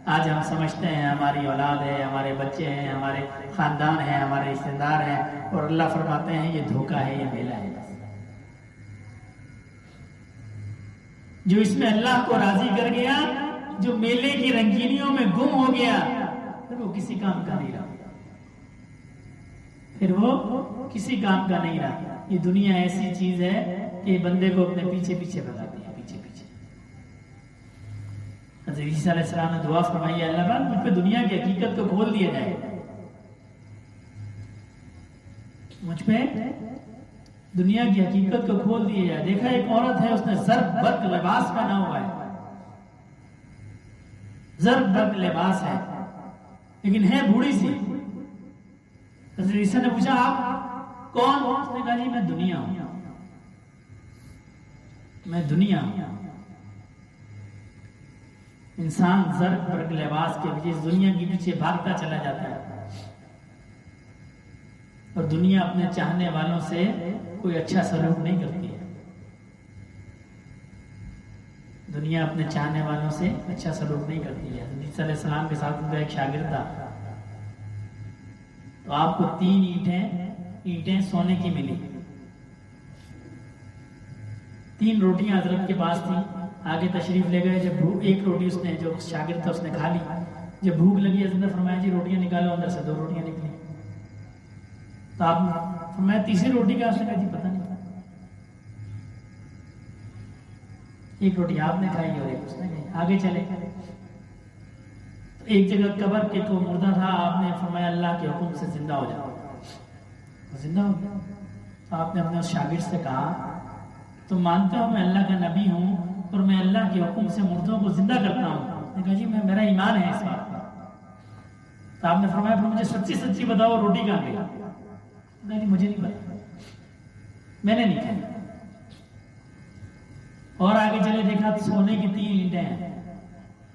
آج ہم سمجھتے ہیں ہماری اولاد ہے، ہمارے بچے ہیں، ہمارے خاندان ہیں، ہمارے رشتے دار ہیں، اور اللہ فرماتے ہیں یہ دھوکہ ہے، یہ میلہ ہے۔ جو اس میں اللہ کو راضی کر گیا، جو میلے کی رنگینیوں میں گم ہو گیا، پھر وہ کسی کام کا نہیں رہا، پھر وہ کسی کام کا نہیں رہا۔ یہ دنیا ایسی چیز ہے کہ بندے کو اپنے پیچھے پیچھے بھگاتی ہے، پیچھے پیچھے۔ حضرت عیسیٰ علیہ السلام نے دعا فرمائی ہے اللہ پاک مجھ پہ دنیا کی حقیقت کو کھول دیا جائے، مجھ پہ دنیا کی حقیقت کو کھول دیا جائے۔ دیکھا ایک عورت ہے، اس نے زرق برق لباس پہنا ہوا ہے، زرق برق لباس ہے، لیکن ہے بوڑھی سی۔ حضرت عیسیٰ نے پوچھا آپ کون؟ اس نے کہا جی میں دنیا ہوں، میں دنیا ہوں۔ انسان زرق برق لباس کے پیچھے، دنیا کے پیچھے بھاگتا چلا جاتا ہے، اور دنیا اپنے چاہنے والوں سے کوئی اچھا سلوک نہیں کرتی ہے۔ دنیا اپنے چاہنے والوں سے اچھا سلوک نہیں کرتی ہے۔ نبی صلی اللہ علیہ وسلم کے ساتھ ان کا ایک شاگرد تھا، تو آپ کو 3 اینٹیں سونے کی ملی، 3 روٹیاں حضرت کے پاس تھیں، آگے تشریف لے گئے۔ جب ایک روٹی اس نے، جو شاگرد تھا اس نے کھا لی، جب بھوک لگی حضرت نے فرمایا جی روٹیاں نکالو، اندر سے 2 روٹیاں نکلی، تو آپ نے فرمایا تیسری روٹی کا؟ اس نے کہا جی پتہ نہیں، ایک روٹی آپ نے کھائی اور ایک اس نے کھائی۔ آگے چلے، ایک جگہ قبر کے کو مردہ تھا، آپ نے فرمایا اللہ کے حکم سے زندہ ہو جاؤ، زندہ ہو گیا۔ تو آپ نے اپنے اس شاگرد سے کہا تم مانتے ہو میں اللہ کا نبی ہوں اور میں اللہ کے حکم سے مردوں کو زندہ کرتا ہوں؟ نے کہا جی میرا ایمان ہے اس بات پر۔ تو آپ نے فرمایا پھر مجھے سچی سچی بتاؤ روٹی کہاں گئی؟ نہیں مجھے نہیں پتا، میں نے نہیں کھائی۔ اور آگے چلے، دیکھا سونے کی 3 اینٹیں ہیں،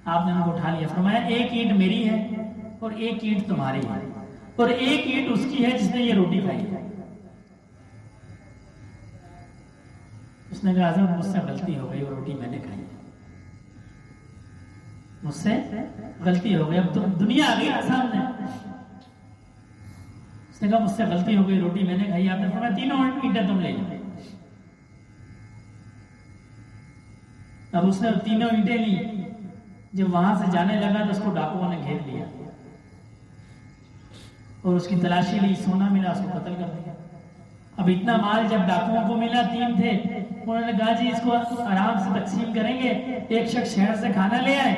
آپ نے ان کو اٹھا لیا، فرمایا ایک اینٹ میری ہے اور ایک اینٹ تمہاری ہے، اور ایک اینٹ اس کی ہے جس نے یہ روٹی کھائی ہے۔ اس نے کہا حضرت مجھ سے غلطی ہو گئی، وہ روٹی میں نے کھائی، مجھ سے غلطی ہو گئی، اب تو دنیا آ گئی سامنے۔ اس نے کہا مجھ سے غلطی ہو گئی، روٹی میں نے کھائی۔ آپ نے فرمایا 3 اینٹیں تم لے لو۔ اب اس نے 3 اینٹیں لی، جب وہاں سے جانے لگا تو اس کو ڈاکوؤں نے گھیر لیا اور اس کی تلاشی لی، سونا ملا، اس کو قتل کر دیا۔ اب اتنا مال جب ڈاکوؤں کو ملا، 3 تھے، انہوں نے کہا جی اس کو آرام سے تقسیم کریں گے، ایک شخص شہر سے کھانا لے آئے،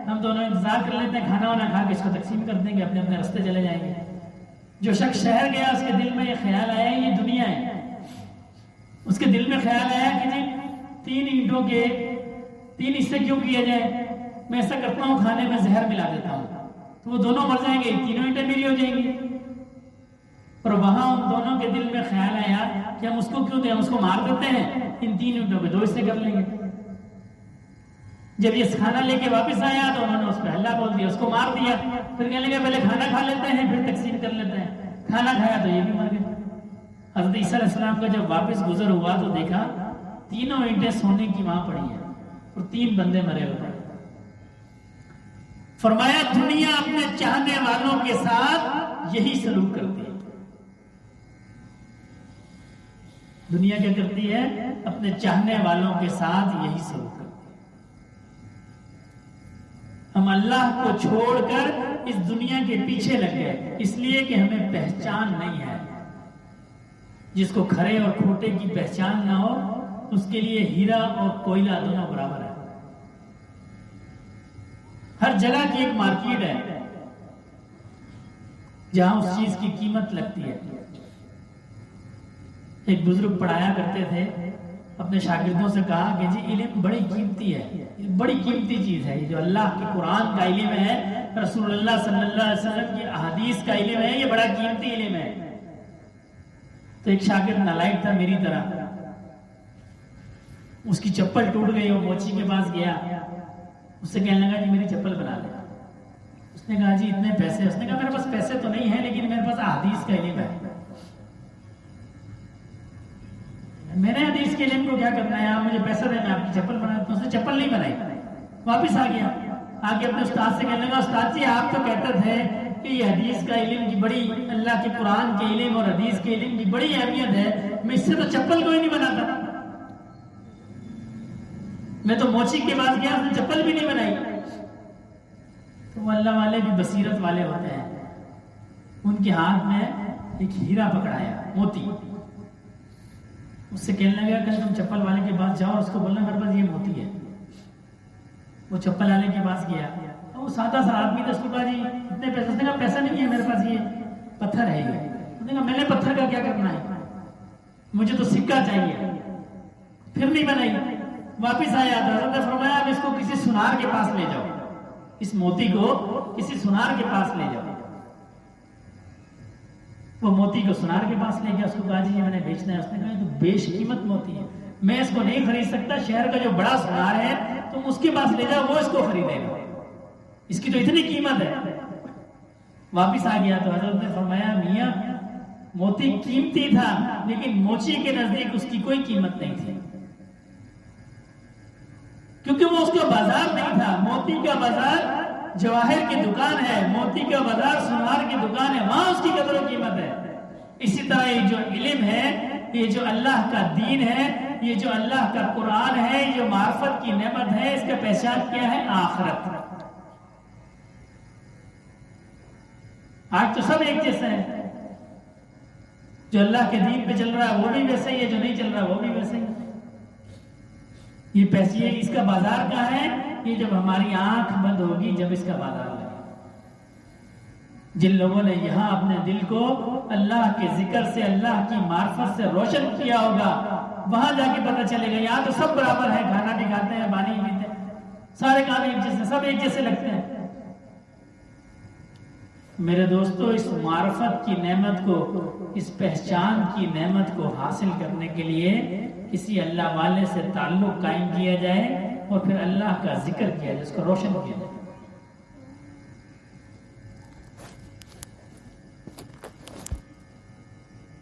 ہم دونوں انتظار کر لیتے ہیں، کھانا وانا کھا کے اس کو تقسیم کر دیں گے، اپنے اپنے راستے چلے جائیں گے۔ جو شخص شہر گیا اس کے دل میں یہ خیال آیا یہ دنیا ہے، اس کے دل میں خیال آیا کہ جی 3 اینٹوں کے 3 حصے کیوں کیے جائے، میں ایسا کرتا ہوں کھانے میں زہر ملا دیتا ہوں تو وہ دونوں مر جائیں گے، 3 اینٹیں میری ہو جائیں گی۔ اور وہاں ان دونوں کے دل میں خیال آیا کہ ہم اس کو کیوں دیں، ہم اس کو مار دیتے ہیں، ان 3 اینٹوں کے 2 حصے کر لیں گے۔ جب یہ کھانا لے کے واپس آیا تو انہوں نے اس پہ ہلا بول دیا، اس کو مار دیا، پھر کہنے لگے پہلے کھانا کھا لیتے ہیں پھر تقسیم کر لیتے ہیں۔ کھانا کھایا تو یہ بھی مر گئے۔ حضرت عیسیٰ علیہ السلام کا جب واپس گزر ہوا تو دیکھا 3 اینٹیں سونے کی وہاں پڑی ہیں اور 3 بندے مرے ہوئے۔ فرمایا دنیا اپنے چاہنے والوں کے ساتھ یہی سلوک کرتی ہے. دنیا کیا کرتی ہے؟ اپنے چاہنے والوں کے ساتھ یہی سلوک کرتی ہے. ہم اللہ کو چھوڑ کر اس دنیا کے پیچھے لگ گئے اس لیے کہ ہمیں پہچان نہیں ہے. جس کو کھرے اور کھوٹے کی پہچان نہ ہو اس کے لیے ہیرا اور کوئلہ دونوں برابر ہے. ہر جگہ کی ایک مارکیٹ ہے جہاں اس چیز کی قیمت لگتی ہے. ایک بزرگ پڑھایا کرتے تھے، اپنے شاگردوں سے کہا کہ جی علم بڑی قیمتی ہے، بڑی قیمتی چیز ہے. یہ جو اللہ کے قرآن کا علم ہے، رسول اللہ صلی اللہ علیہ وسلم کی احادیث کا علم ہے، یہ بڑا قیمتی علم ہے. تو ایک شاگرد نالائق تھا میری طرح، اس کی چپل ٹوٹ گئی، وہ موچی کے پاس گیا، اس سے کہنے لگا جی میری چپل بنا لے. اس نے کہا جی اتنے پیسے؟ اس نے کہا میرے پاس پیسے تو نہیں ہیں لیکن میرے پاس احادیث کا علم ہے. میں نے حدیث کے علم کو کیا کرنا ہے؟ آپ مجھے پیسہ دیں میں آپ کی چپل بنا دیتا ہوں. اس نے چپل نہیں بنائی، واپس آ گیا، آ کے اپنے استاد سے کہنے لگا استاد جی آپ تو کہتے تھے کہ یہ حدیث کا علم کی بڑی، اللہ کے قرآن کے علم اور حدیث کے علم کی بڑی اہمیت ہے، میں اس سے تو چپل کوئی نہیں بناتا. میں تو موچی کے پاس گیا، اس نے چپل بھی نہیں بنائی. تو وہ اللہ والے بھی بصیرت والے ہوتے ہیں. ان کے ہاتھ میں ایک ہیرا پکڑایا، موتی. اس سے کہنے لگا کہ تم چپل والے کے پاس جاؤ، اس کو بولنا میرے پاس یہ موتی ہے. وہ چپل والے کے پاس گیا، وہ سادہ سا آدمی تھا، اس کو کہا جی اتنے پیسے؟ اس نے کہا پیسہ نہیں ہے میرے پاس، یہ پتھر ہے. اس نے کہا میں نے پتھر کا کیا کرنا ہے، مجھے تو سکہ چاہیے. پھر نہیں بنائی، واپس آیا. حضرت نے فرمایا اب اس کو کسی سنار کے پاس لے جاؤ، اس موتی کو کسی سنار کے پاس لے جاؤ. وہ موتی کو سنار کے پاس لے گیا، اس کو کہا جی یہ میں نے بیچنا ہے. اس نے کہا یہ تو بیش قیمت موتی ہے، میں اس کو نہیں خرید سکتا، شہر کا جو بڑا سنار ہے تم اس کے پاس لے جاؤ، وہ اس کو خریدے گا، اس کی تو اتنی قیمت ہے. واپس آ گیا تو حضرت نے فرمایا میاں موتی قیمتی تھا لیکن موچی کے نزدیک اس کی کوئی قیمت نہیں تھی، کیونکہ وہ اس کا بازار نہیں تھا. موتی کا بازار جواہر کی دکان ہے، موتی کا بازار سنار کی دکان ہے، وہاں اس کی قدر و قیمت ہے. اسی طرح یہ جو علم ہے، یہ جو اللہ کا دین ہے، یہ جو اللہ کا قرآن ہے، یہ جو معرفت کی نعمت ہے، اس کا پہچان کیا ہے؟ آخرت. آج تو سب ایک جیسا ہے، جو اللہ کے دین پہ چل رہا ہے وہ بھی ویسا ہی ہے، جو نہیں چل رہا وہ بھی ویسا ہی. یہ پیسے اس کا بازار کا ہے، یہ جب ہماری آنکھ بند ہوگی جب اس کا بازار لگے. جن لوگوں نے یہاں اپنے دل کو اللہ کے ذکر سے، اللہ کی معرفت سے روشن کیا ہوگا، وہاں جا کے پتہ چلے گا یہاں تو سب برابر ہے، کھانا بھی کھاتے ہیں، پانی بھی پیتے ہیں، سارے کام ایک جیسے، سب ایک جیسے لگتے ہیں. میرے دوستو اس معرفت کی نعمت کو، اس پہچان کی نعمت کو حاصل کرنے کے لیے کسی اللہ والے سے تعلق قائم کیا جائے اور پھر اللہ کا ذکر کیا جائے، اس کو روشن کیا جائے.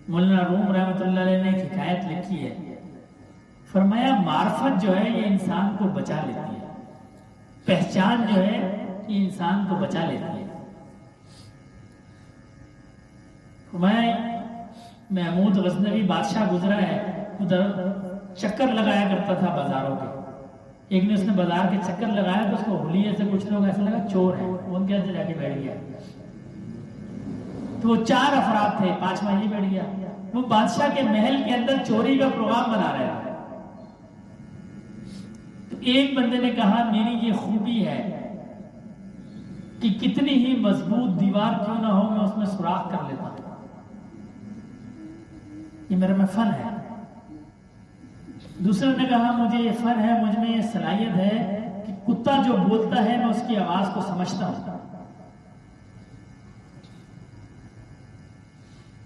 مولانا روم رحمۃ اللہ علیہ نے ایک حکایت لکھی ہے، فرمایا معرفت جو ہے یہ انسان کو بچا لیتی ہے، پہچان جو ہے یہ انسان کو بچا لیتی ہے. فرمایا محمود غزنوی بادشاہ گزرا ہے، ادھر چکر لگایا کرتا تھا بازاروں کے. ایک نے اس نے بازار کے چکر لگایا تو اس کو حلیے سے کچھ لوگ ایسا لگا چور ہے، وہ ان کے اندر جا کے بیٹھ گیا. تو وہ 4 افراد تھے، 5واں یہ بیٹھ گیا. وہ بادشاہ کے محل کے اندر چوری کا پروگرام بنا رہے تھے. تو ایک بندے نے کہا میری یہ خوبی ہے کہ کتنی ہی مضبوط دیوار کیوں نہ ہو میں اس میں سوراخ کر لیتا ہوں، یہ میرا میں فن ہے. دوسرے نے کہا مجھے یہ فن ہے، مجھ میں یہ صلاحیت ہے کہ کتا جو بولتا ہے میں اس کی آواز کو سمجھتا ہوں.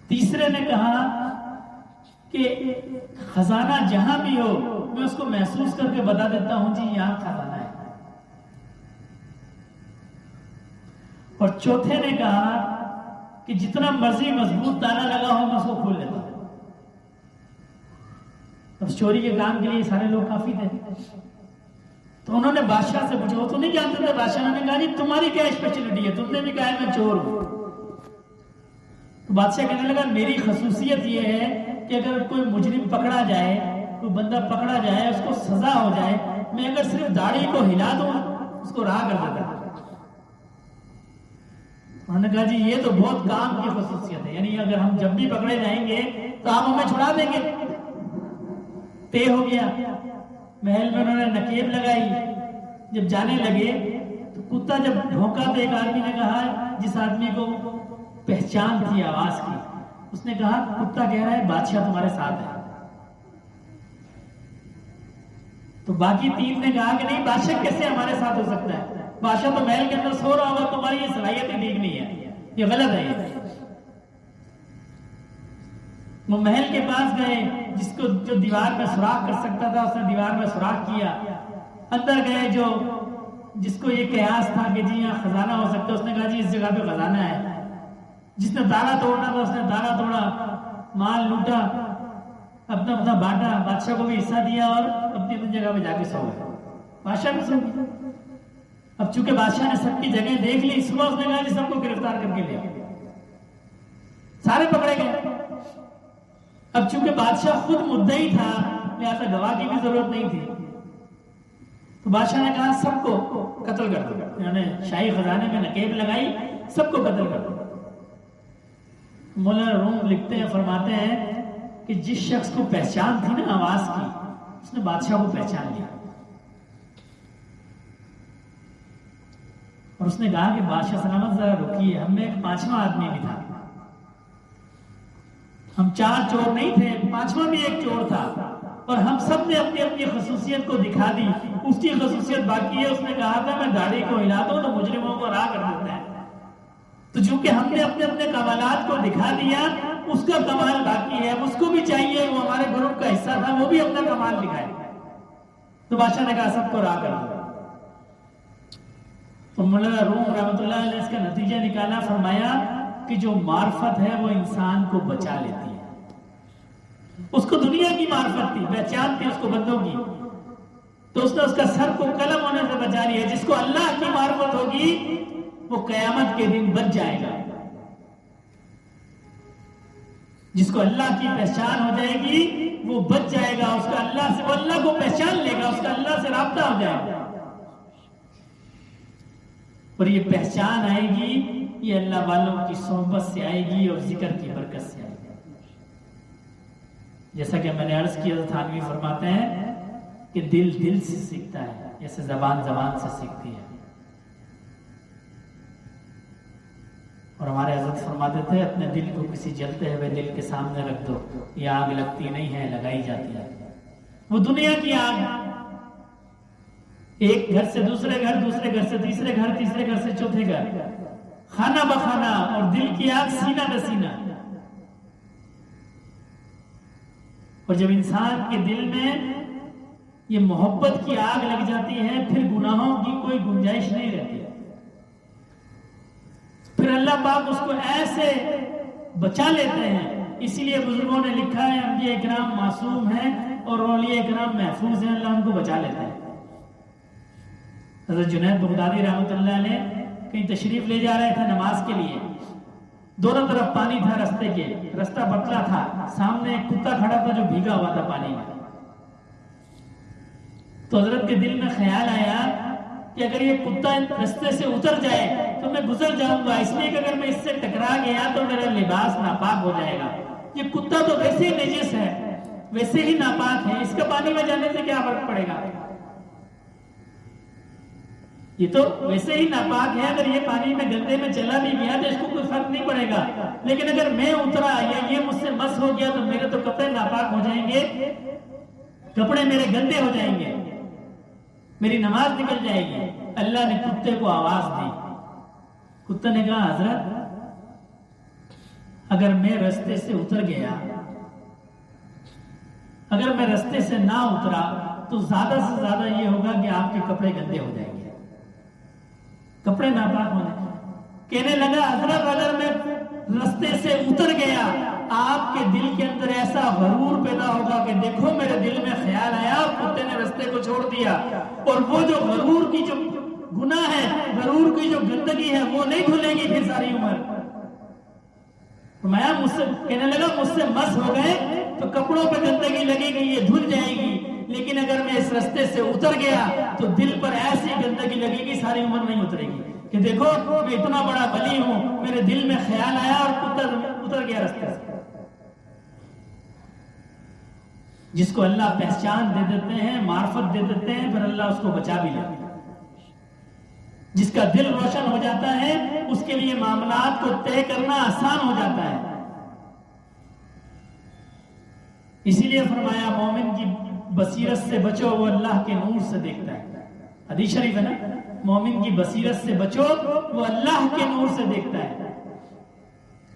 تیسرے نے کہا کہ خزانہ جہاں بھی ہو میں اس کو محسوس کر کے بتا دیتا ہوں جی یہاں خزانہ ہے. اور چوتھے نے کہا کہ جتنا مرضی مضبوط تالا لگا ہو میں اس کو کھول لیتا ہوں. اب چوری کے کام کے لیے سارے لوگ کافی تھے. تو انہوں نے بادشاہ سے پوچھا، وہ تو نہیں جانتے تھے بادشاہ نے کہا جی تمہاری کیا اسپیشلٹی ہے، تم نے بھی کہا میں چور ہوں. تو بادشاہ کہنے لگا میری خصوصیت یہ ہے کہ اگر کوئی مجرم پکڑا جائے، کوئی بندہ پکڑا جائے، اس کو سزا ہو جائے، میں اگر صرف داڑھی کو ہلا دوں اس کو راہ کر دیتا. انہوں نے کہا جی یہ تو بہت کام کی خصوصیت ہے، یعنی اگر ہم جب بھی پکڑے جائیں گے تو آپ ہمیں چھڑا دیں گے. طے ہو گیا. محل میں انہوں نے نکیب لگائی. جب جانے لگے تو کتا جب بھونکا تو ایک آدمی نے کہا، جس آدمی کو پہچان تھی آواز کی، اس نے کہا کتا کہہ رہا ہے بادشاہ تمہارے ساتھ ہے. تو باقی 3 نے کہا کہ نہیں، بادشاہ کیسے ہمارے ساتھ ہو سکتا ہے، بادشاہ تو محل کے اندر سو رہا ہوگا، تمہاری یہ صلاحیت ہی ٹھیک نہیں ہے، یہ غلط ہے. وہ محل کے پاس گئے، جس کو جو دیوار میں سوراخ کر سکتا تھا اس نے دیوار میں سوراخ کیا. اندر گئے، جس کو یہ قیاس تھا کہ جی یہاں خزانہ ہو سکتا ہے، اس نے کہا جی اس جگہ پہ خزانہ ہے. جس نے تالا توڑنا تھا اس نے تالا توڑا، مال لوٹا، اپنا اپنا بانٹا، بادشاہ کو بھی حصہ دیا اور اپنی اپنی جگہ پہ جا کے سو گئے. بادشاہ بھی سو گئے. اب چونکہ بادشاہ نے سب کی جگہ دیکھ لی، صبح اس نے کہا جی سب کو گرفتار کر کے لیا. سارے پکڑے گئے. اب چونکہ بادشاہ خود مدعی تھا لہذا گواہ کی بھی ضرورت نہیں تھی، تو بادشاہ نے کہا سب کو قتل کر دو. انہوں نے شاہی خزانے میں نکیب لگائی، سب کو قتل کر دو. مولانا روم لکھتے ہیں، فرماتے ہیں کہ جس شخص کو پہچان تھی نا آواز کی، اس نے بادشاہ کو پہچان لیا اور اس نے کہا کہ بادشاہ سلامت ذرا رکیے، ہم میں ایک 5واں آدمی بھی تھا، ہم 4 چور نہیں تھے، 5واں بھی ایک چور تھا، اور ہم سب نے اپنی اپنی خصوصیت کو دکھا دی، اس کی خصوصیت باقی ہے. اس نے کہا تھا میں داڑھی کو ہلا دوں تو مجرموں کو راہ کر دیتا ہے. تو چونکہ ہم نے اپنے اپنے کمالات کو دکھا دیا، اس کا کمال باقی ہے، اس کو بھی چاہیے، وہ ہمارے گروپ کا حصہ تھا، وہ بھی اپنا کمال دکھائے. تو بادشاہ نے کہا سب کو راہ کر دو. تو مولانا روم رحمۃ اللہ علیہ نے اس کا نتیجہ نکالا، فرمایا کہ جو معرفت ہے وہ انسان کو بچا لیتی ہے. اس کو دنیا کی معرفت تھی، پہچان تھی اس کو بندوں کی، تو اس نے اس کا سر کو قلم ہونے سے بچا لیا. جس کو اللہ کی معرفت ہوگی وہ قیامت کے دن بچ جائے گا. جس کو اللہ کی پہچان ہو جائے گی وہ بچ جائے گا، اس کا اللہ سے، وہ اللہ کو پہچان لے گا، اس کا اللہ سے رابطہ ہو جائے گا. اور یہ پہچان آئے گی، یہ اللہ والوں کی صحبت سے آئے گی اور ذکر کی برکت سے آئے گی. جیسا کہ میں نے عرض کیا، تھانوی فرماتے ہیں کہ دل دل سے سیکھتا ہے جیسے زبان زبان سے سیکھتی ہے. اور ہمارے حضرت فرماتے تھے اپنے دل کو کسی جلتے ہوئے دل کے سامنے رکھ دو، یہ آگ لگتی نہیں ہے، لگائی جاتی ہے. وہ دنیا کی آگ، ایک گھر سے دوسرے گھر، دوسرے گھر سے تیسرے گھر، تیسرے گھر سے چوتھے گھر، کھانا بخانا، اور دل کی آگ سینہ بسینہ. اور جب انسان کے دل میں یہ محبت کی آگ لگ جاتی ہے، پھر گناہوں کی کوئی گنجائش نہیں رہتی. پھر اللہ پاک اس کو ایسے بچا لیتے ہیں. اسی لیے بزرگوں نے لکھا ہے انبیاء اکرام معصوم ہیں اور اولیاء اکرام محفوظ ہیں، اللہ ان کو بچا لیتا ہے. حضرت جنید بغدادی رحمۃ اللہ علیہ کہیں تشریف لے جا رہے تھے نماز کے لیے، دونوں طرف پانی تھا رستے کے، رستہ پتلا تھا، سامنے ایک کتا کھڑا تھا جو بھیگا ہوا تھا پانی میں. تو حضرت کے دل میں خیال آیا کہ اگر یہ کتا رستے سے اتر جائے تو میں گزر جاؤں گا، اس لیے کہ اگر میں اس سے ٹکرا گیا تو میرا لباس ناپاک ہو جائے گا. یہ کتا تو ویسے ہی نجس ہے، ویسے ہی ناپاک ہے، اس کا پانی میں جانے سے کیا فرق پڑے گا؟ یہ تو ویسے ہی ناپاک ہے، اگر یہ پانی میں گندے میں چلا بھی گیا تو اس کو کوئی فرق نہیں پڑے گا. لیکن اگر میں اترا یا یہ مجھ سے مس ہو گیا تو میرے تو کپڑے ناپاک ہو جائیں گے، کپڑے میرے گندے ہو جائیں گے، میری نماز نکل جائے گی. اللہ نے کتے کو آواز دی. کتے نے کہا حضرت اگر میں رستے سے اتر گیا، اگر میں رستے سے نہ اترا تو زیادہ سے زیادہ یہ ہوگا کہ آپ کے کپڑے گندے ہو جائیں گے، کپڑے ناپاک ہو جائیں گے. کہنے لگا حضرت اگر میں رستے سے اتر گیا آپ کے دل کے اندر ایسا غرور پیدا ہوگا کہ کہ دیکھو میرے دل میں خیال آیا اور کتے نے رستے کو چھوڑ دیا، اور وہ جو غرور کی جو گناہ ہے، غرور کی جو گندگی ہے وہ نہیں دھلے گی پھر ساری عمر۔ فرمایا مجھ سے کہنے لگا مجھ سے مس ہو گئے تو کپڑوں پہ گندگی لگے گی، یہ دھل جائے گی، لیکن اگر میں اس رستے سے اتر گیا تو دل پر ایسی گندگی لگے گی ساری عمر نہیں اترے گی کہ دیکھو میں اتنا بڑا ولی ہوں، میرے دل میں خیال آیا اور اتر گیا رستے سے۔ جس کو اللہ پہچان دے دیتے ہیں، معرفت دے دیتے ہیں، پھر اللہ اس کو بچا بھی لیتے ہیں۔ جس کا دل روشن ہو جاتا ہے اس کے لیے معاملات کو طے کرنا آسان ہو جاتا ہے۔ اسی لیے فرمایا مومن کی بصیرت سے بچو، وہ اللہ کے نور سے دیکھتا ہے۔ حدیث شریف ہے نا، مومن کی بصیرت سے بچو، وہ اللہ کے نور سے دیکھتا ہے۔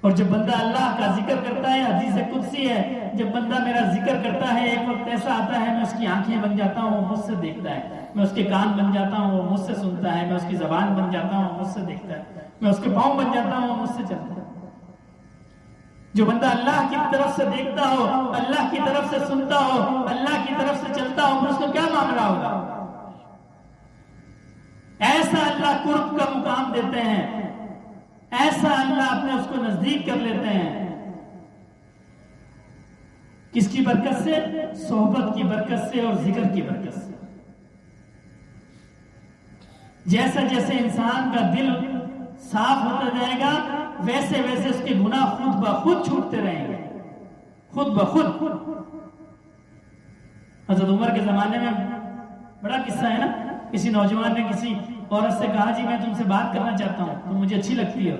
اور جب بندہ اللہ کا ذکر کرتا ہے، حدیث قدسی ہے، جب بندہ میرا ذکر کرتا ہے ایک وقت ایسا آتا ہے میں اس کی آنکھیں بن جاتا ہوں، وہ مجھ سے دیکھتا ہے، میں اس کے کان بن جاتا ہوں، وہ مجھ سے سنتا ہے، میں اس کی زبان بن جاتا ہوں، وہ مجھ سے دیکھتا ہے، میں اس کے پاؤں بن جاتا ہوں، وہ مجھ سے چلتا ہے۔ جو بندہ اللہ کی طرف سے دیکھتا ہو، اللہ کی طرف سے سنتا ہو، اللہ کی طرف سے چلتا ہو، اس کو کیا معاملہ ہوگا؟ ایسا اللہ قرب کا مقام دیتے ہیں، ایسا اللہ اپنے اس کو نزدیک کر لیتے ہیں۔ کس کی برکت سے؟ صحبت کی برکت سے اور ذکر کی برکت سے۔ جیسا جیسے انسان کا دل صاف ہوتا جائے گا ویسے ویسے اس کے گناہ خود بخود چھوٹتے رہیں گے، خود بخود۔ حضرت عمر کے زمانے میں بڑا قصہ ہے نا، کسی نوجوان نے کسی عورت سے کہا جی میں تم سے بات کرنا چاہتا ہوں، تم مجھے اچھی لگتی ہو۔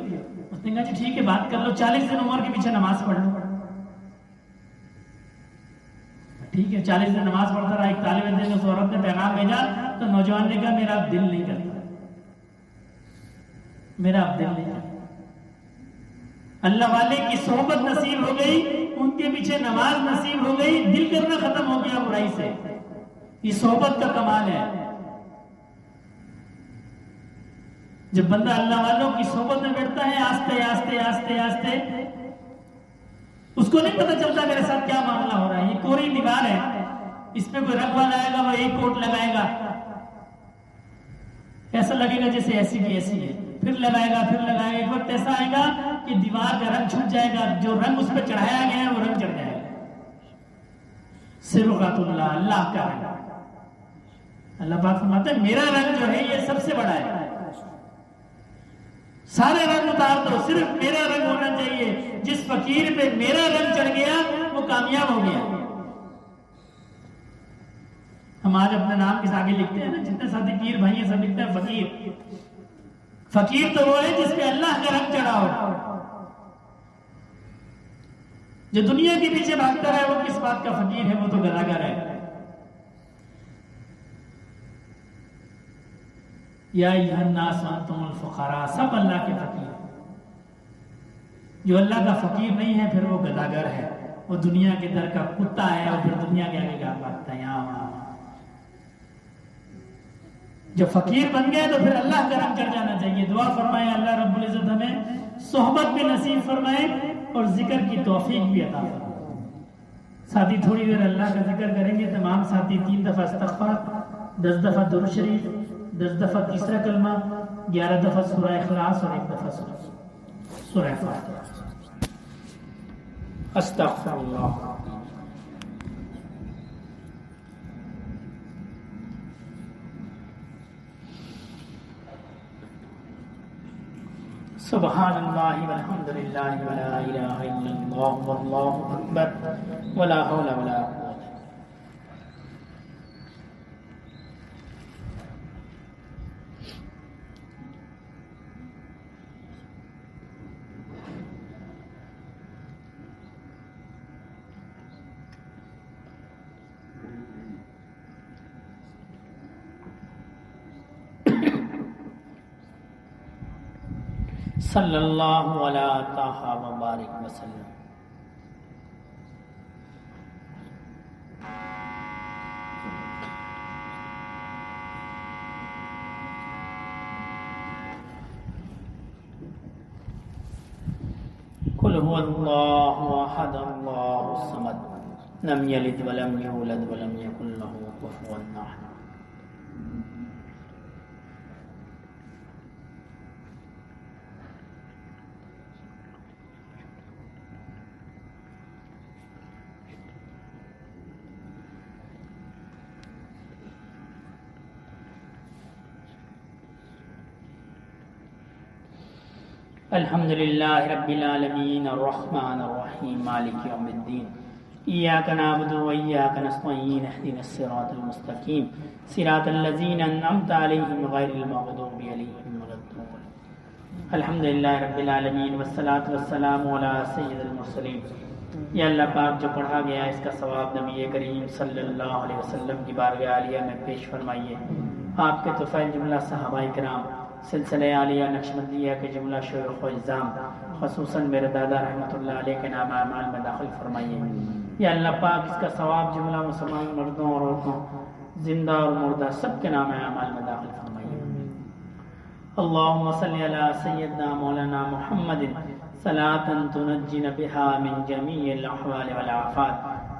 اس نے کہا جی ٹھیک ہے بات کر لو، 40 دن عمر کے پیچھے نماز پڑھ لو۔ ٹھیک ہے 40 دن نماز پڑھتا رہا۔ ایک طالب علم نے اس عورت نے پیغام بھیجا تو نوجوان نے کہا میرا اب دل نہیں کرتا، میرا اب دل نہیں کرتا۔ اللہ والے کی صحبت نصیب ہو گئی، ان کے پیچھے نماز نصیب ہو گئی، دل کرنا ختم ہو گیا برائی سے۔ یہ صحبت کا کمال ہے۔ جب بندہ اللہ والوں کی صحبت میں بیٹھتا ہے آستے آستے آستے آستے اس کو نہیں پتہ چلتا میرے ساتھ کیا معاملہ ہو رہا ہے۔ یہ کوری دیوار ہے، اس پہ کوئی رنگ والا آئے گا، وہ ایک کوٹ لگائے گا، ایسا لگے گا جیسے ایسی کی ایسی ہے، پھر لگائے گا پھر لگائے گا، ایک وقت ایسا آئے گا کہ دیوار کا رنگ چھٹ جائے گا، جو رنگ اس پہ چڑھایا گیا ہے وہ رنگ چڑھ جائے گا۔ صبغۃ اللہ، اللہ کا رنگ۔ اللہ پاک فرماتا ہے میرا رنگ جو ہے یہ سب سے بڑا ہے، سارے رنگ اتار دو، صرف میرا رنگ ہونا چاہیے۔ جس فقیر پہ میرا رنگ چڑھ گیا وہ کامیاب ہو گیا۔ ہم آج اپنے نام کے آگے لکھتے ہیں نا، جتنے ساتھی پیر بھائی ہیں سب لکھتے ہیں فقیر۔ فقیر تو وہ ہے جس پہ اللہ کا رنگ چڑھا ہو۔ جو دنیا کے پیچھے بھاگتا رہے وہ کس بات کا فقیر ہے، وہ تو گداگر ہے۔ یا ایھا الناس انتم الفقراء، سب اللہ کے فقیر۔ جو اللہ کا فقیر نہیں ہے پھر وہ گداگر ہے، وہ دنیا کے در کا کتا ہے اور پھر دنیا کے آگے گاہ بھاگتا ہے یہاں وہاں۔ جو فقیر بن گئے تو پھر اللہ کا رنگ چڑھ جانا چاہیے۔ دعا فرمائے اللہ رب العزت ہمیں صحبت بھی نصیب فرمائے اور ذکر کی توفیق بھی عطا فرمائے۔ ساتھی تھوڑی دیر اللہ کا ذکر کریں گے، تمام ساتھی 3 دفعہ استغفار، 10 دفعہ درود شریف، 10 دفعہ تیسرا کلمہ، 11 دفعہ سورہ اخلاص اور 1 دفعہ سورہ فاتحہ۔ استغفر اللہ۔ سبحان اللہ والحمد للہ ولا الہ الا اللہ واللہ اکبر ولا حول ولا قوة۔ صلی اللہ علیہ طٰہٰ وبارک وسلم۔ قل هو اللہ احد اللہ الصمد لم یلد ولم یولد ولم یکن له کفوا احد. الحمد للہ رب العالمین الرحمن الرحیم مالک یوم الدین ایاک نعبد و ایاک نستعین اهدنا الصراط المستقیم صراط الذین انعمت علیہم غیر المغضوب علیہم ولا الضالین. الحمد للہ رب العالمین والصلاة والسلام علی سید المرسلین. یا اللہ پاک جو پڑھا گیا اس کا ثواب نبی کریم صلی اللہ علیہ وسلم کی بارگاہ عالیہ میں پیش فرمائیے. آپ کے طفیل جملہ صحابہ کرام سلسلہ عالیہ نقشبندیہ کے جملہ شیوخ و اجزام خصوصاً میرے دادا رحمۃ اللہ علیہ کے نام اعمال میں داخل فرمائیے. یا اللہ پاک اس کا ثواب جملہ مسلمان مردوں اور عورتوں زندہ اور مردہ سب کے نام اعمال میں داخل فرمائیے. اللہم صلی علی سیدنا مولانا محمد صلاۃ تنجینا بها من جمیع الاحوال والآفات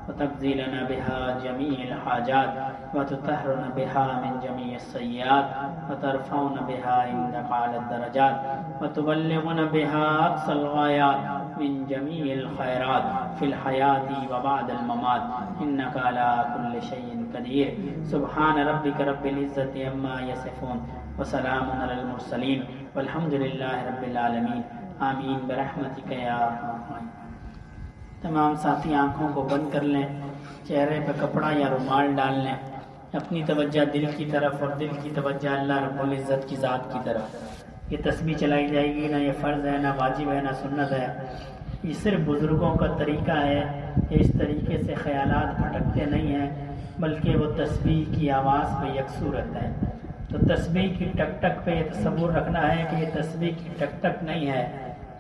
وتقضی لنا بها جمیع الحاجات وتطہرنا بها من جمیع السیئات وترفعنا بها عندک اعلی الدرجات وتبلغنا بها اقصى الغایات من جمیع الخیرات فی الحیاة وبعد الممات انک علی کل شیء قدیر. سبحان ربک رب العزة عما یصفون وسلام علی المرسلین والحمد للہ رب العالمین آمین برحمتک یا ارحم الراحمین. تمام ساتھی آنکھوں کو بند کر لیں، چہرے پہ کپڑا یا رومال ڈال لیں، اپنی توجہ دل کی طرف اور دل کی توجہ اللہ رب العزت کی ذات کی طرف. یہ تسبیح چلائی جائے گی، نہ یہ فرض ہے، نہ واجب ہے، نہ سنت ہے. یہ صرف بزرگوں کا طریقہ ہے کہ اس طریقے سے خیالات بھٹکتے نہیں ہیں، بلکہ وہ تسبیح کی آواز پہ یکسو رہتا ہے. تو تسبیح کی ٹک ٹک پہ یہ تصور رکھنا ہے کہ یہ تسبیح کی ٹک ٹک نہیں ہے،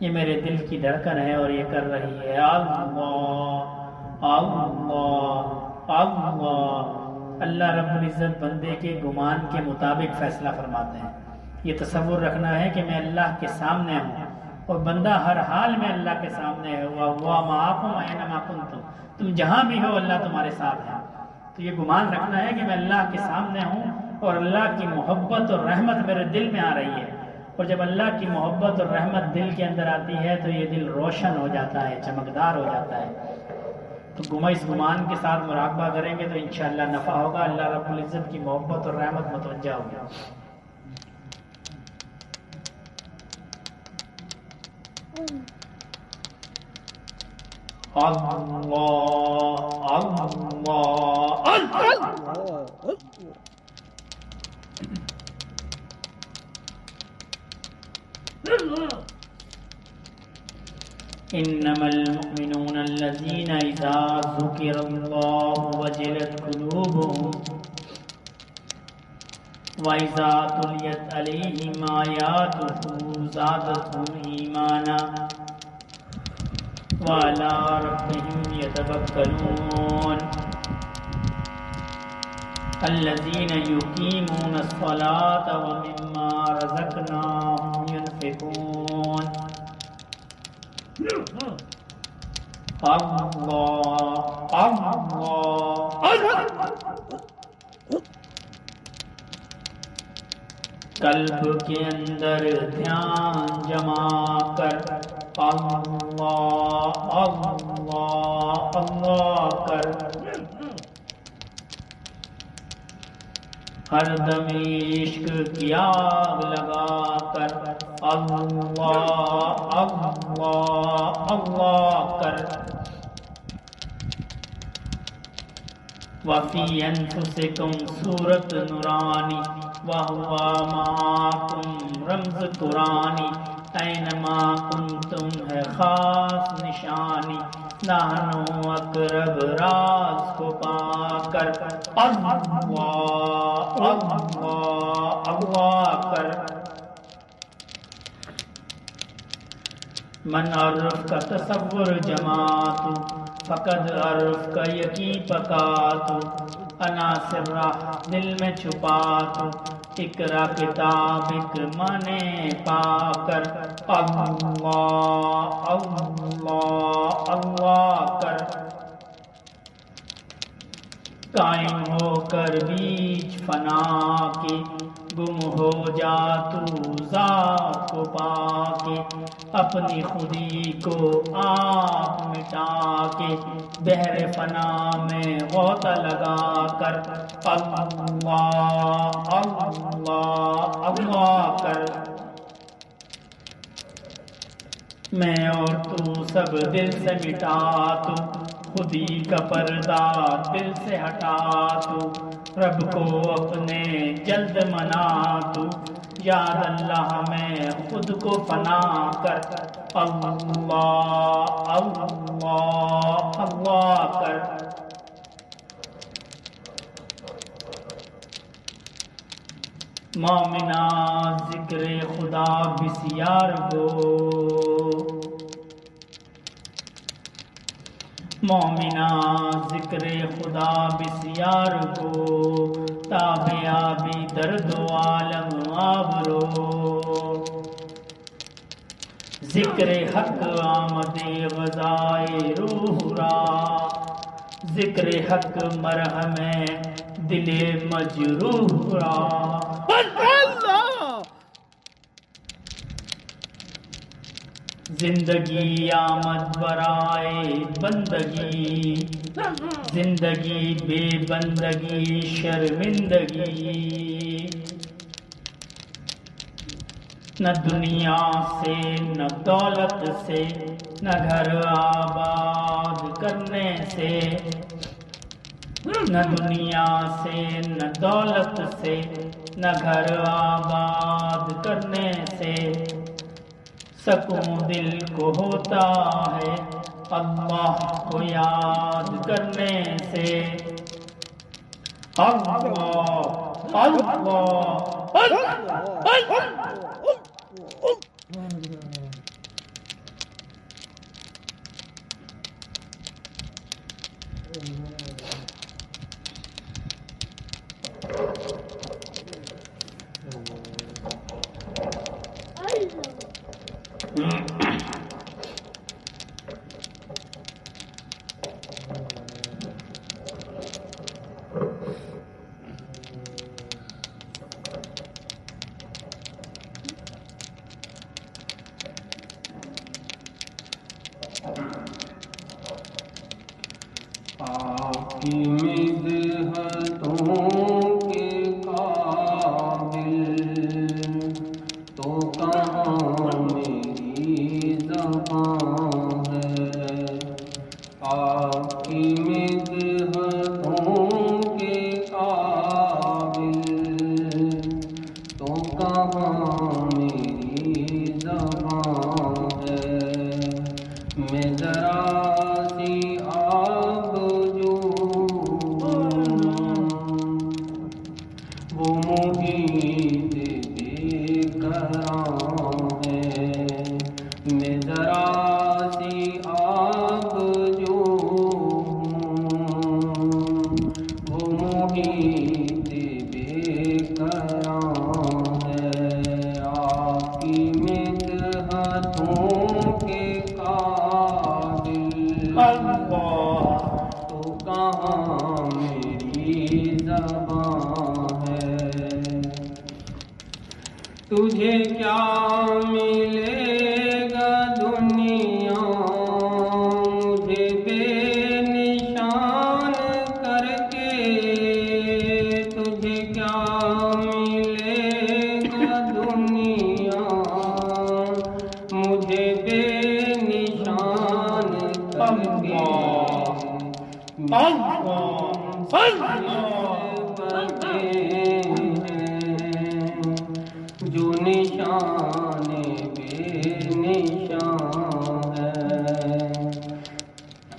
یہ میرے دل کی دھڑکن ہے اور یہ کر رہی ہے اللہ اللہ اللہ. اللہ رب العزت بندے کے گمان کے مطابق فیصلہ فرماتے ہیں. یہ تصور رکھنا ہے کہ میں اللہ کے سامنے ہوں اور بندہ ہر حال میں اللہ کے سامنے ہے. وَهُوَ مَعَكُمْ أَيْنَمَا كُنتُمْ، تم جہاں بھی ہو اللہ تمہارے ساتھ ہے. تو یہ گمان رکھنا ہے کہ میں اللہ کے سامنے ہوں اور اللہ کی محبت اور رحمت میرے دل میں آ رہی ہے. اور جب اللہ کی محبت اور رحمت دل کے اندر آتی ہے تو یہ دل روشن ہو جاتا ہے، چمکدار ہو جاتا ہے. تو اس گمان کے ساتھ مراقبہ کریں گے تو انشاءاللہ نفع ہوگا، اللہ رب العزت کی محبت اور رحمت متوجہ ہوگی. انما المؤمنون الذين اذا ذكر الله وجلت قلوبهم واذا تليت عليهم آياته زادتهم ايمانا وعلى ربهم يتوكلون. الذين يقيمون الصلاة ومما رزقناهم ينفقون. اللہ اللہ قلب کے اندر دھیان جما کر اللہ اللہ اللہ کر. ہر دم عشق کی آگ لگا کر اللہ اللہ اللہ کر. وفی انفسکم صورت نورانی وہوا معاکم رمز قرآنی اینما کنتم ہے خاص نشانی نحنو اقرب راز کو پا کر اللہ اللہ اللہ کر. من عرف کا تصور جماعت فقد عرف کا یقین پکات عناصر راہ دل میں چھپات اقرا کتاب مانے پا کر اللہ اللہ اللہ کر. قائم ہو کر بیچ فنا کے، گم ہو جا تو ذات کو پا کے، اپنی خودی کو آپ مٹا کے، بحر فنا میں غوطہ لگا کر اللہ اللہ اللہ کر۔ میں اور تو سب دل سے مٹا تو، خودی کا پردہ دل سے ہٹا تو، رب کو اپنے جلد منا تو، یاد اللہ میں خود کو فنا کر، اللہ اللہ اللہ کر۔ مومنا ذکر خدا بسیار گو، مومنا ذکر خدا بسیار گو، تاب آبی درد و عالم آبرو، ذکر حق آمد غذائے روح را، ذکر حق مرہم دل مجروح را۔ زندگی آمد برائے بندگی، زندگی بے بندگی شرمندگی، نہ دنیا سے نہ دولت سے، نہ گھر آباد کرنے سے، نہ دنیا سے نہ دولت سے، نہ گھر آباد کرنے سے، سکون دل کو ہوتا ہے اللہ کو یاد کرنے سے، اللہ اللہ اللہ۔ آپ کی مدحتوں کے قابل تو کہاں میری زبان ہے، آپ کی مدحتوں کے قابل تو کہاں میری زبان ہے، میں ذرا سی آب جو وہ محیط بے قرار ہے، میں ذرا سی آب جو وہ محیط بے قرار ہے، آپ کی مدحتوں کے قابل تو کہاں میری زبان ہے، تجھے کیا ملے گا دنیا مجھے بے نشان کر کے، تجھے کیا ملے گا دنیا مجھے بے نشان کر کے، جو نشان بے نشان ہے،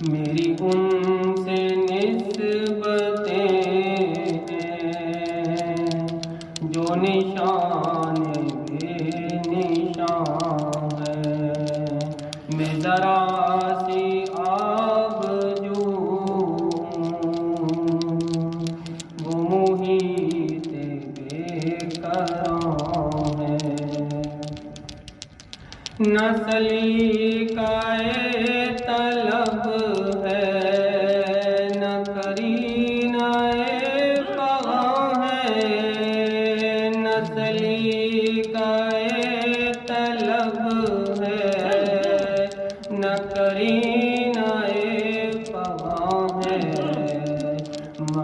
میری ان سے نسبتیں ہیں جو نشان بے نشان ہے، میں ذرا سی آب جو وہ محیط بے قرار ہے، نہ سلیقۂ طلب ہے نہ کرینہ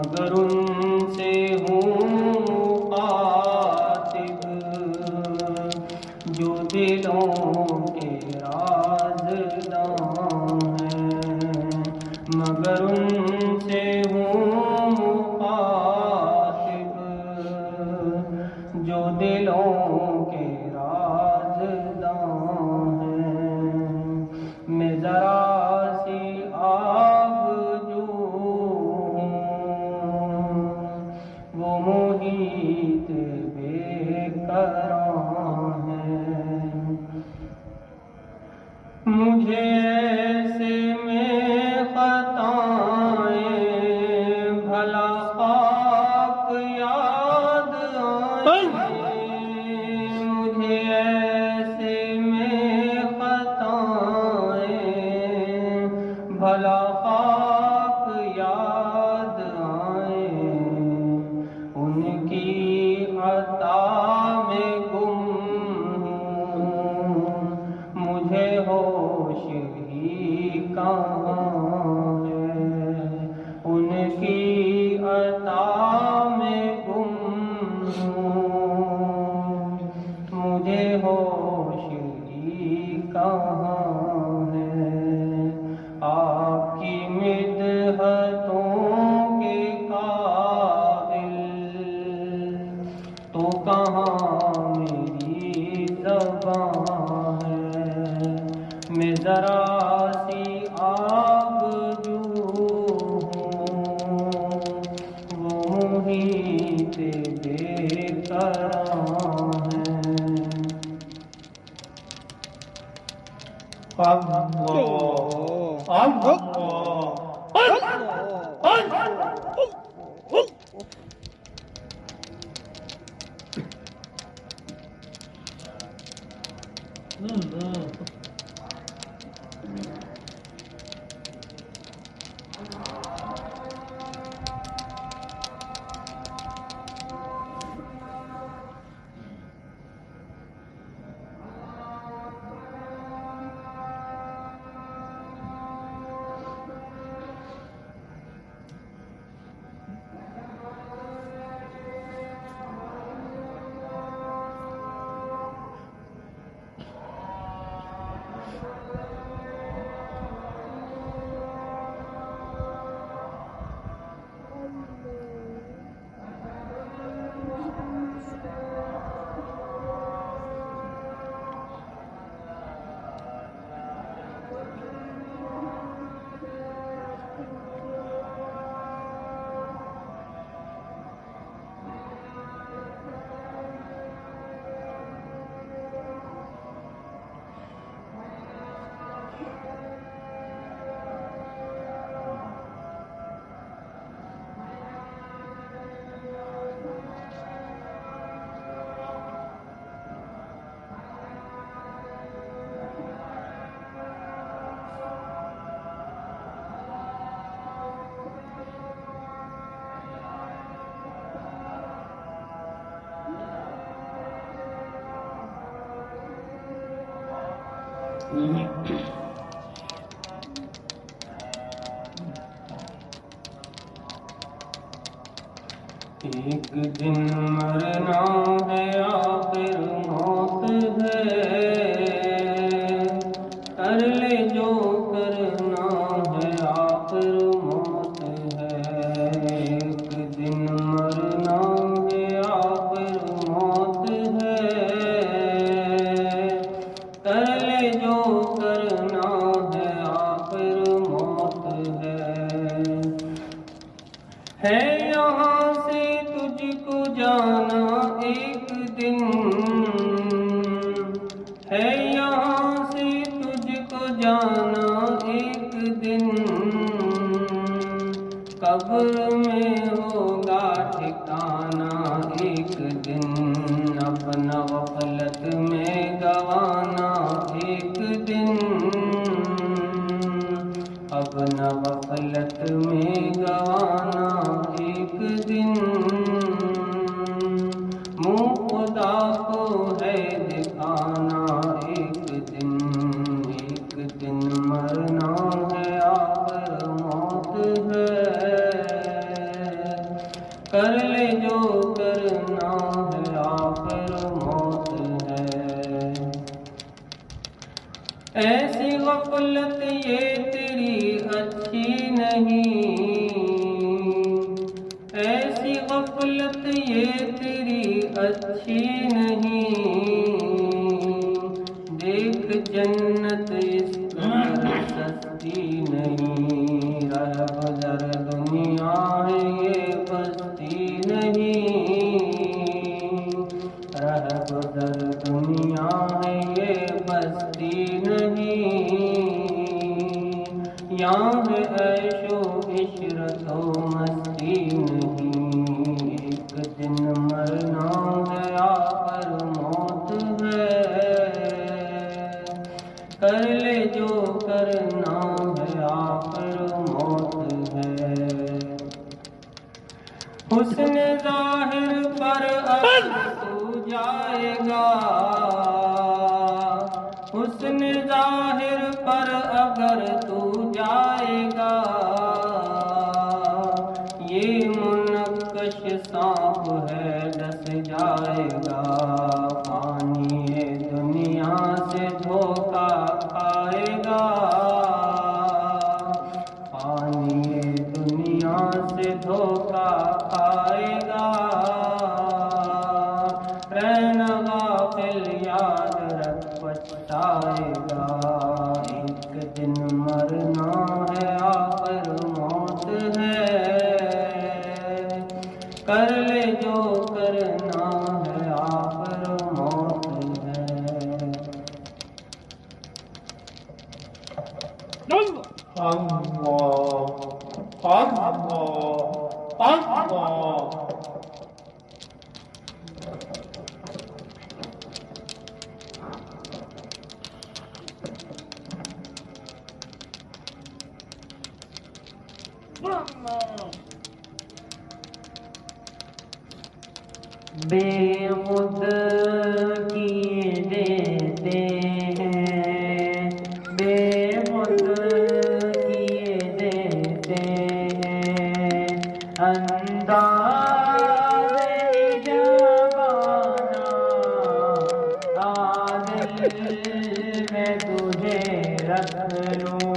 مگر ان سے ہوں مخاطب جو دلوں کے رازداں ہیں، مگر ان سے ہوں مخاطب جو دلوں کے رازداں ہیں۔ میں ذرا سی آگ جو ہوں وہ محیط بے قرار ہے، مجھے ایسے میں خطائیں بھلا خاک یاد آئیں، مجھے ایسے میں خطائیں بھلا خاک یاد آئیں، ان کی عطا میں گم ہوں، مجھے ہوش ہی کہاں ہے، ان کی عطا میں گم ہوں، مجھے ہوش ہی کہاں ہے۔ آپ کی مدحتوں کے قائل تو کہاں میری زبان ہے، میں ذرا سی آگ جو ہوں وہ محیط بے قرار ہے۔ ایک دن مرنا ہے آخر موت ہے، کر لے جو کرنا ہے آخر موت ہے، ایک دن مرنا ہے آخر موت ہے، کر لے جو کرنا ہے آخر موت ہے یہاں سے تجھ کو جانا ایک دن، ہے یہاں سے تجھ کو جانا ایک دن، قبر میں ہوگا ٹھکانا ایک دن، اپنا غفلت میں گوانا ایک دن، اپنا غفلت میں گوانا ایک دن، منہ خدا کو ہے دکھانا ایک دن مرنا ہے آخر موت ہے۔ کر لے جو کرنا ہے آخر موت ہے۔ ایسی غفلت یہ تیری اچھی نہیں، ایسی غفلت یہ تیری اچھی نہیں، دیکھ جنت اس قدر سستی نہیں، رہ گزر دنیا ہے یہ بستی نہیں، رہ گزر دنیا ہے یہ بستی نہیں، یہاں ہے عیش و عشرت و مستی نہیں، ایک دن مرنا ہے آخر موت ہے، کر لے جو کرنا ہے آخر موت ہے۔ حسن ظاہر پر اگر تو جائے گا، حسن ظاہر پر اگر تو جائے گا، یہ منقش سانپ ہے ڈس جائے گا، فانی دنیا سے دھوکا کھائے گا، فانی دنیا سے دھوکا کھائے گا، رہنا غافل یاد رکھ پچھتائے گا، ایک دن مرنا ہے آخر موت ہے، کر لے جو کرنا ہے آخر موت ہے۔ بے خود کیے دیتے ہیں، بے خود کیے دیتے ہیں، انداز جوانہ عادل میں تجھے رکھ لوں،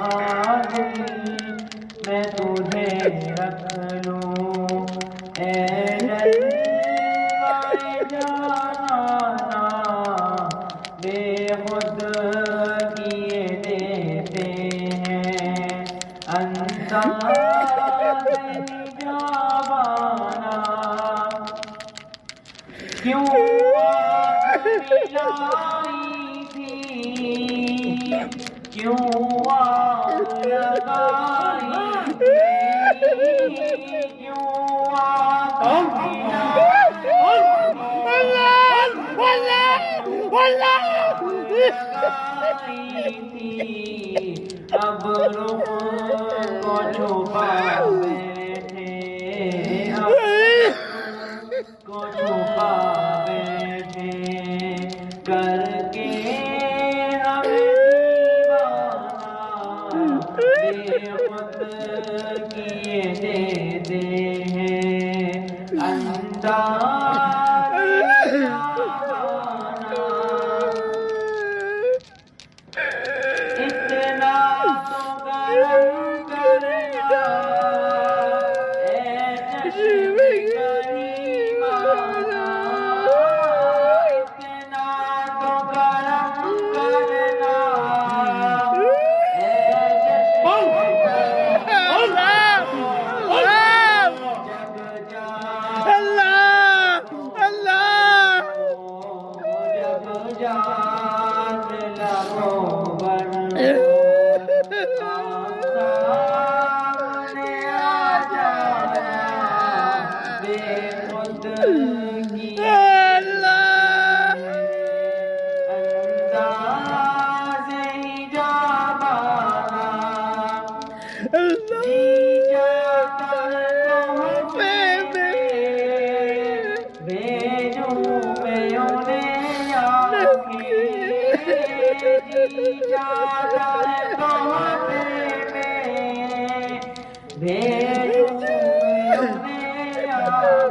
عادل میں تجھے رکھ لوں، اے بے خود کیے دیتے ہیں، انداز جوانہ کیوں آگ ملائی تھی، کیوں آگ لگائی تھی، کیوں آگ اب رخ کو چھپا بیٹھے، اب رخ کو چھپا بیٹھے، کر کے ہمیں دیوانہ، بے خود کیے دیتے ہیں، انداز بھیجوں میں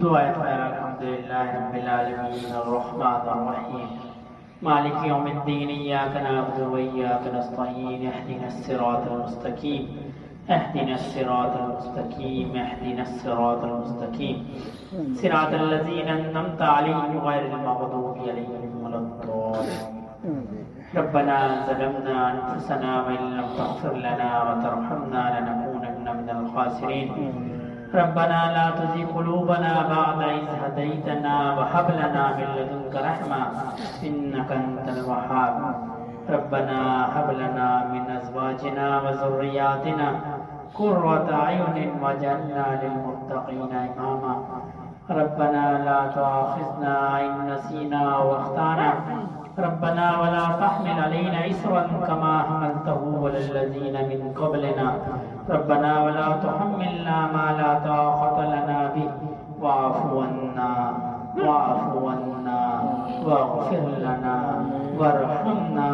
دعائے خیر الحمدللہ رب العالمین الرحمن الرحیم مالک یوم الدین ایاک نعبد و ایاک نستعین اهدنا الصراط المستقیم اهدنا الصراط المستقیم اهدنا الصراط المستقیم صراط الذین انعمت علیہم غیر المغضوب علیہم ولا الضالین ربنا ظلمنا انفسنا وان لم تغفر لنا وترحمنا لنكونن من الخاسرین ربنا لا تزغ قلوبنا بعد إذ هديتنا وهب لنا من لدنك رحمة إنك أنت الوهاب ربنا هب لنا من أزواجنا وذرياتنا قرة أعين واجعلنا للمتقين إماما ربنا لا تؤاخذنا إن نسينا وأخطأنا ربنا ولا تحمل علينا إصرا كما حملته على الذين من قبلنا ربنا ولا تحملنا ما لا طاقة لنا به واعف عنا واغفر لنا وارحمنا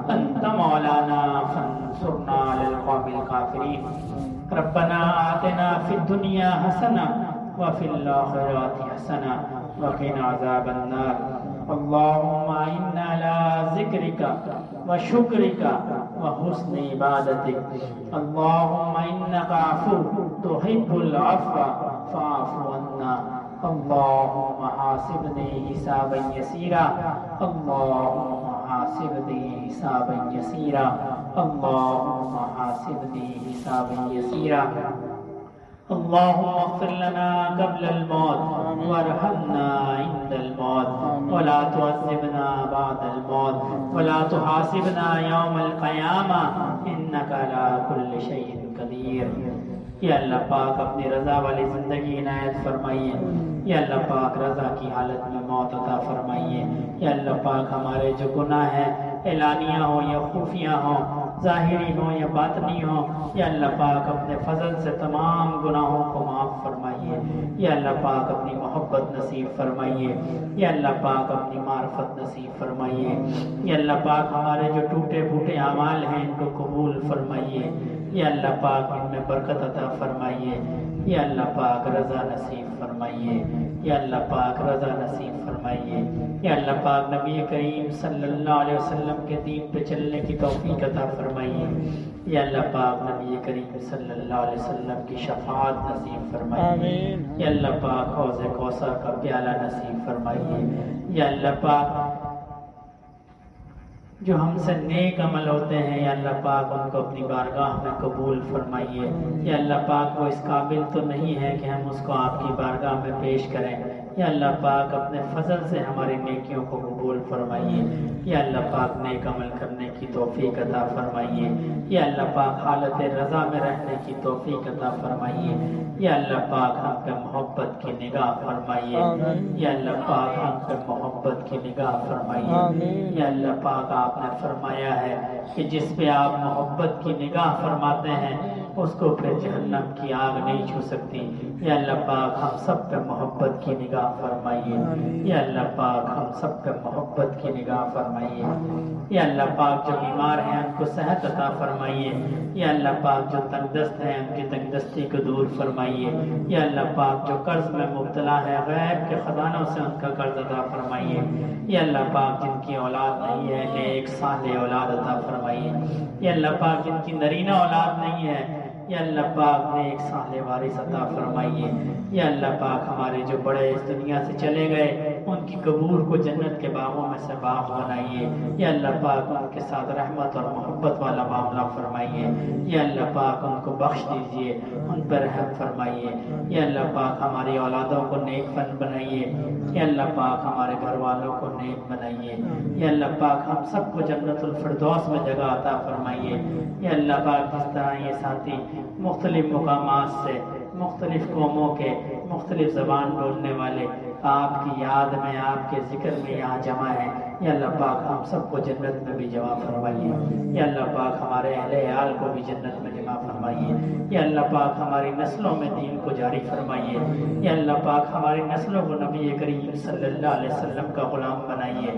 أنت مولانا فانصرنا على القوم الكافرين ربنا آتنا في الدنيا حسنة وفي الآخرة حسنة وقنا عذاب النار اللهم إنا على ذكرك وشكرك وحسن عبادتك اللهم إنك عفو تحب العفو فاعف عنا اللهم حاسبني حسابا يسيرا اللهم حاسبني حسابا يسيرا اللهم حاسبني حسابا يسيرا اللهم اغفر لنا قبل الموت وارحمنا عند الموت ولا تعذبنا بعد الموت ولا تحاسبنا يوم القيامة إنك على كل شيء قدير یا اللہ پاک اپنی رضا والی زندگی عنایت فرمائیے یا اللہ پاک رضا کی حالت میں موت عطا فرمائیے یا اللہ پاک ہمارے جو گناہ ہیں اعلانیہ ہوں یا خفیہ ہوں ظاہری ہوں یا باطنی ہوں یا اللہ پاک اپنے فضل سے تمام گناہوں کو معاف فرمائیے یا اللہ پاک اپنی محبت نصیب فرمائیے یا اللہ پاک اپنی معرفت نصیب فرمائیے یا اللہ پاک ہمارے جو ٹوٹے پھوٹے اعمال ہیں ان کو قبول فرمائیے یا اللہ پاک ان میں برکت عطا فرمائیے یا اللہ پاک رضا نصیب فرمائیے یا اللہ پاک رضا نصیب فرمائیے یا اللہ پاک نبی کریم صلی اللہ علیہ وسلم کے دین پہ چلنے کی توفیق عطا فرمائیے یا اللہ پاک نبی کریم صلی اللہ علیہ وسلم کی شفاعت نصیب فرمائیے یا اللہ پاک حوض کوثر کا پیالہ نصیب فرمائیے یا اللہ پاک جو ہم سے نیک عمل ہوتے ہیں یا اللہ پاک ان کو اپنی بارگاہ میں قبول فرمائیے یا اللہ پاک وہ اس قابل تو نہیں ہے کہ ہم اس کو آپ کی بارگاہ میں پیش کریں یا اللہ پاک اپنے فضل سے ہماری نیکیوں کو قبول فرمائیے یا اللہ پاک نیک عمل کرنے کی توفیق عطا فرمائیے یا اللہ پاک حالت رضا میں رہنے کی توفیق عطا فرمائیے یا اللہ پاک ہم پہ محبت کی نگاہ فرمائیے یا اللہ پاک ہم پہ محبت کی نگاہ فرمائیے یا اللہ پاک آپ نے فرمایا ہے کہ جس پہ آپ محبت کی نگاہ فرماتے ہیں اس کو پھر جہنم کی آگ نہیں چھو سکتی یا اللہ پاک ہم سب پہ محبت کی نگاہ فرمائیے یا اللہ پاک ہم سب پہ محبت کی نگاہ فرمائیے یا اللہ پاک جو بیمار ہیں ان کو صحت عطا فرمائیے یا اللہ پاک جو تنگ دست ہیں ان کی تنگ دستی کو دور فرمائیے یا اللہ پاک جو قرض میں مبتلا ہے غیب کے خزانوں سے ان کا قرض عطا فرمائیے یا اللہ پاک جن کی اولاد نہیں ہے نیک صالح اولاد عطا فرمائیے یا اللہ پاک جن کی نرینہ اولاد نہیں ہے یا اللہ پاک نے ایک صالح وارث عطا فرمائیے یا اللہ پاک ہمارے جو بڑے اس دنیا سے چلے گئے ان کی قبور کو جنت کے باغوں میں سے باغ بنائیے یا اللہ پاک ان کے ساتھ رحمت اور محبت والا معاملہ فرمائیے یا اللہ پاک ان کو بخش دیجئے ان پر رحم فرمائیے یا اللہ پاک ہماری اولادوں کو نیک فن بنائیے یا اللہ پاک ہمارے گھر والوں کو نیک بنائیے یا اللہ پاک ہم سب کو جنت الفردوس میں جگہ عطا فرمائیے یا اللہ پاک جس طرح یہ ساتھی مختلف مقامات سے مختلف قوموں کے مختلف زبان بولنے والے آپ کی یاد میں، آپ کے ذکر میں یہاں جمع ہیں، یا اللہ پاک ہم سب کو جنت میں بھی جمع فرمائیے، یا اللہ پاک ہمارے اہل عیال کو بھی جنت میں جمع فرمائیے، یا اللہ پاک ہماری نسلوں میں دین کو جاری فرمائیے، یا اللہ پاک ہماری نسلوں کو نبی کریم صلی اللہ علیہ وسلم کا غلام بنائیے،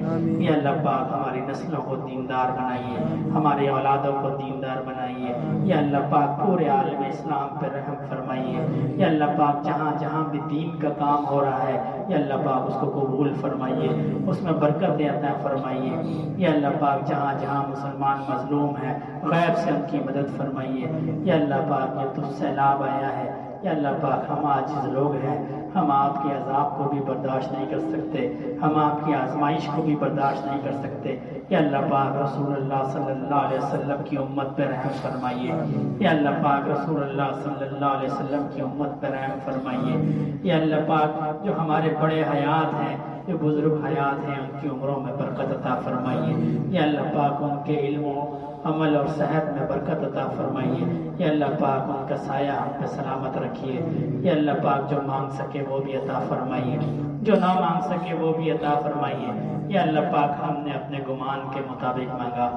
یا اللہ پاک ہماری نسلوں کو دیندار بنائیے، ہماری اولادوں کو دیندار بنائیے، یا اللہ پاک پورے عالم اسلام پر رحم فرمائیے، یا اللہ پاک جہاں جہاں بھی دین کا کام ہو رہا ہے یا اللہ پاک اس کو قبول فرمائیے، اس میں برکت عطا فرمائیے، یا اللہ پاک جہاں جہاں مسلمان مظلوم ہیں غیب سے ان کی مدد فرمائیے، یا اللہ پاک یہ تجھ سیلاب آیا ہے، یا اللہ پاک ہم عاجز لوگ ہیں، ہم آپ کے عذاب کو بھی برداشت نہیں کر سکتے، ہم آپ کی آزمائش کو بھی برداشت نہیں کر سکتے، یا اللہ پاک رسول اللہ صلی اللہ علیہ وسلم کی امت پہ رحم فرمائیے، یا اللہ پاک رسول اللہ صلی اللہ علیہ وسلم کی امت پہ رحم فرمائیے، یا اللہ پاک جو ہمارے بڑے حیات ہیں، جو بزرگ حیات ہیں، ان کی عمروں میں برکت عطا فرمائیے، یا اللہ پاک ان کے علم و عمل اور صحت میں برکت عطا فرمائیے، یا اللہ پاک ان کا سایہ ہم پہ سلامت رکھیے، یا اللہ پاک جو مانگ سکے وہ بھی عطا فرمائیے، جو نہ مانگ سکے وہ بھی عطا فرمائیے، یا اللہ پاک ہم نے اپنے گمان کے مطابق مانگا،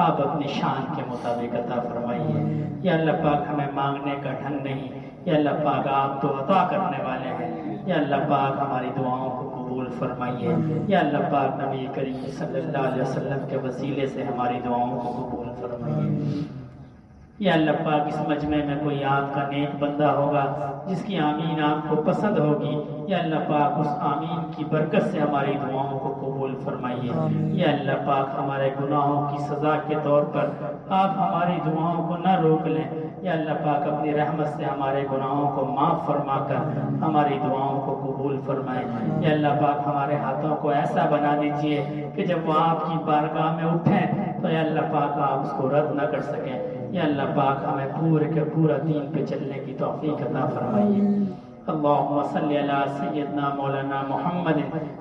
آپ اپنی شان کے مطابق عطا فرمائیے، یا اللہ پاک ہمیں مانگنے کا ڈھنگ نہیں، یا اللہ پاک آپ تو عطا کرنے والے ہیں، یا اللہ پاک ہماری دعاؤں کو قبول فرمائیے، یا اللہ پاک نبی کریم صلی اللہ علیہ وسلم کے وسیلے سے ہماری دعاؤں کو قبول فرمائیے، یا اللہ پاک اس مجمع میں کوئی آپ کا نیک بندہ ہوگا جس کی آمین آپ کو پسند ہوگی، یا اللہ پاک اس آمین کی برکت سے ہماری دعاؤں کو قبول فرمائیے، یا اللہ پاک ہمارے گناہوں کی سزا کے طور پر آپ ہماری دعاؤں کو نہ روک لیں، یا اللہ پاک اپنی رحمت سے ہمارے گناہوں کو معاف فرما کر ہماری دعاؤں کو قبول فرمائیں، یا اللہ پاک ہمارے ہاتھوں کو ایسا بنا دیجئے کہ جب وہ آپ کی بارگاہ میں اٹھیں تو یا اللہ پاک آپ اس کو رد نہ کر سکیں، یا اللہ پاک ہمیں پورے کے پورا دین پہ چلنے کی توفیق عطا فرمائیے۔ اللہم صلی علی سیدنا مولانا محمد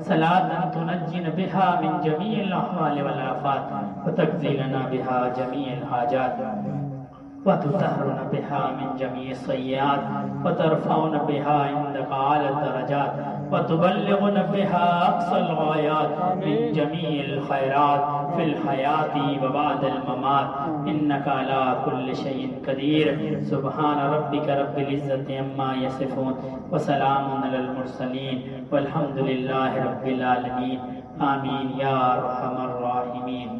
صلاۃ تنجینا بہا من جمیع الاحوال والآفات وتقضی لنا بہا جمیع الحاجات وتطهرنا بها من جميع السيئات وترفعنا بها عندك أعلى الدرجات وتبلغنا بها أقصى الغايات من جميع الخيرات في الحياة وبعد الممات إنك على كل شيء قدير سبحان ربك رب العزة عما يصفون وسلام على المرسلين والحمد لله رب العالمين آمين يا أرحم الراحمين۔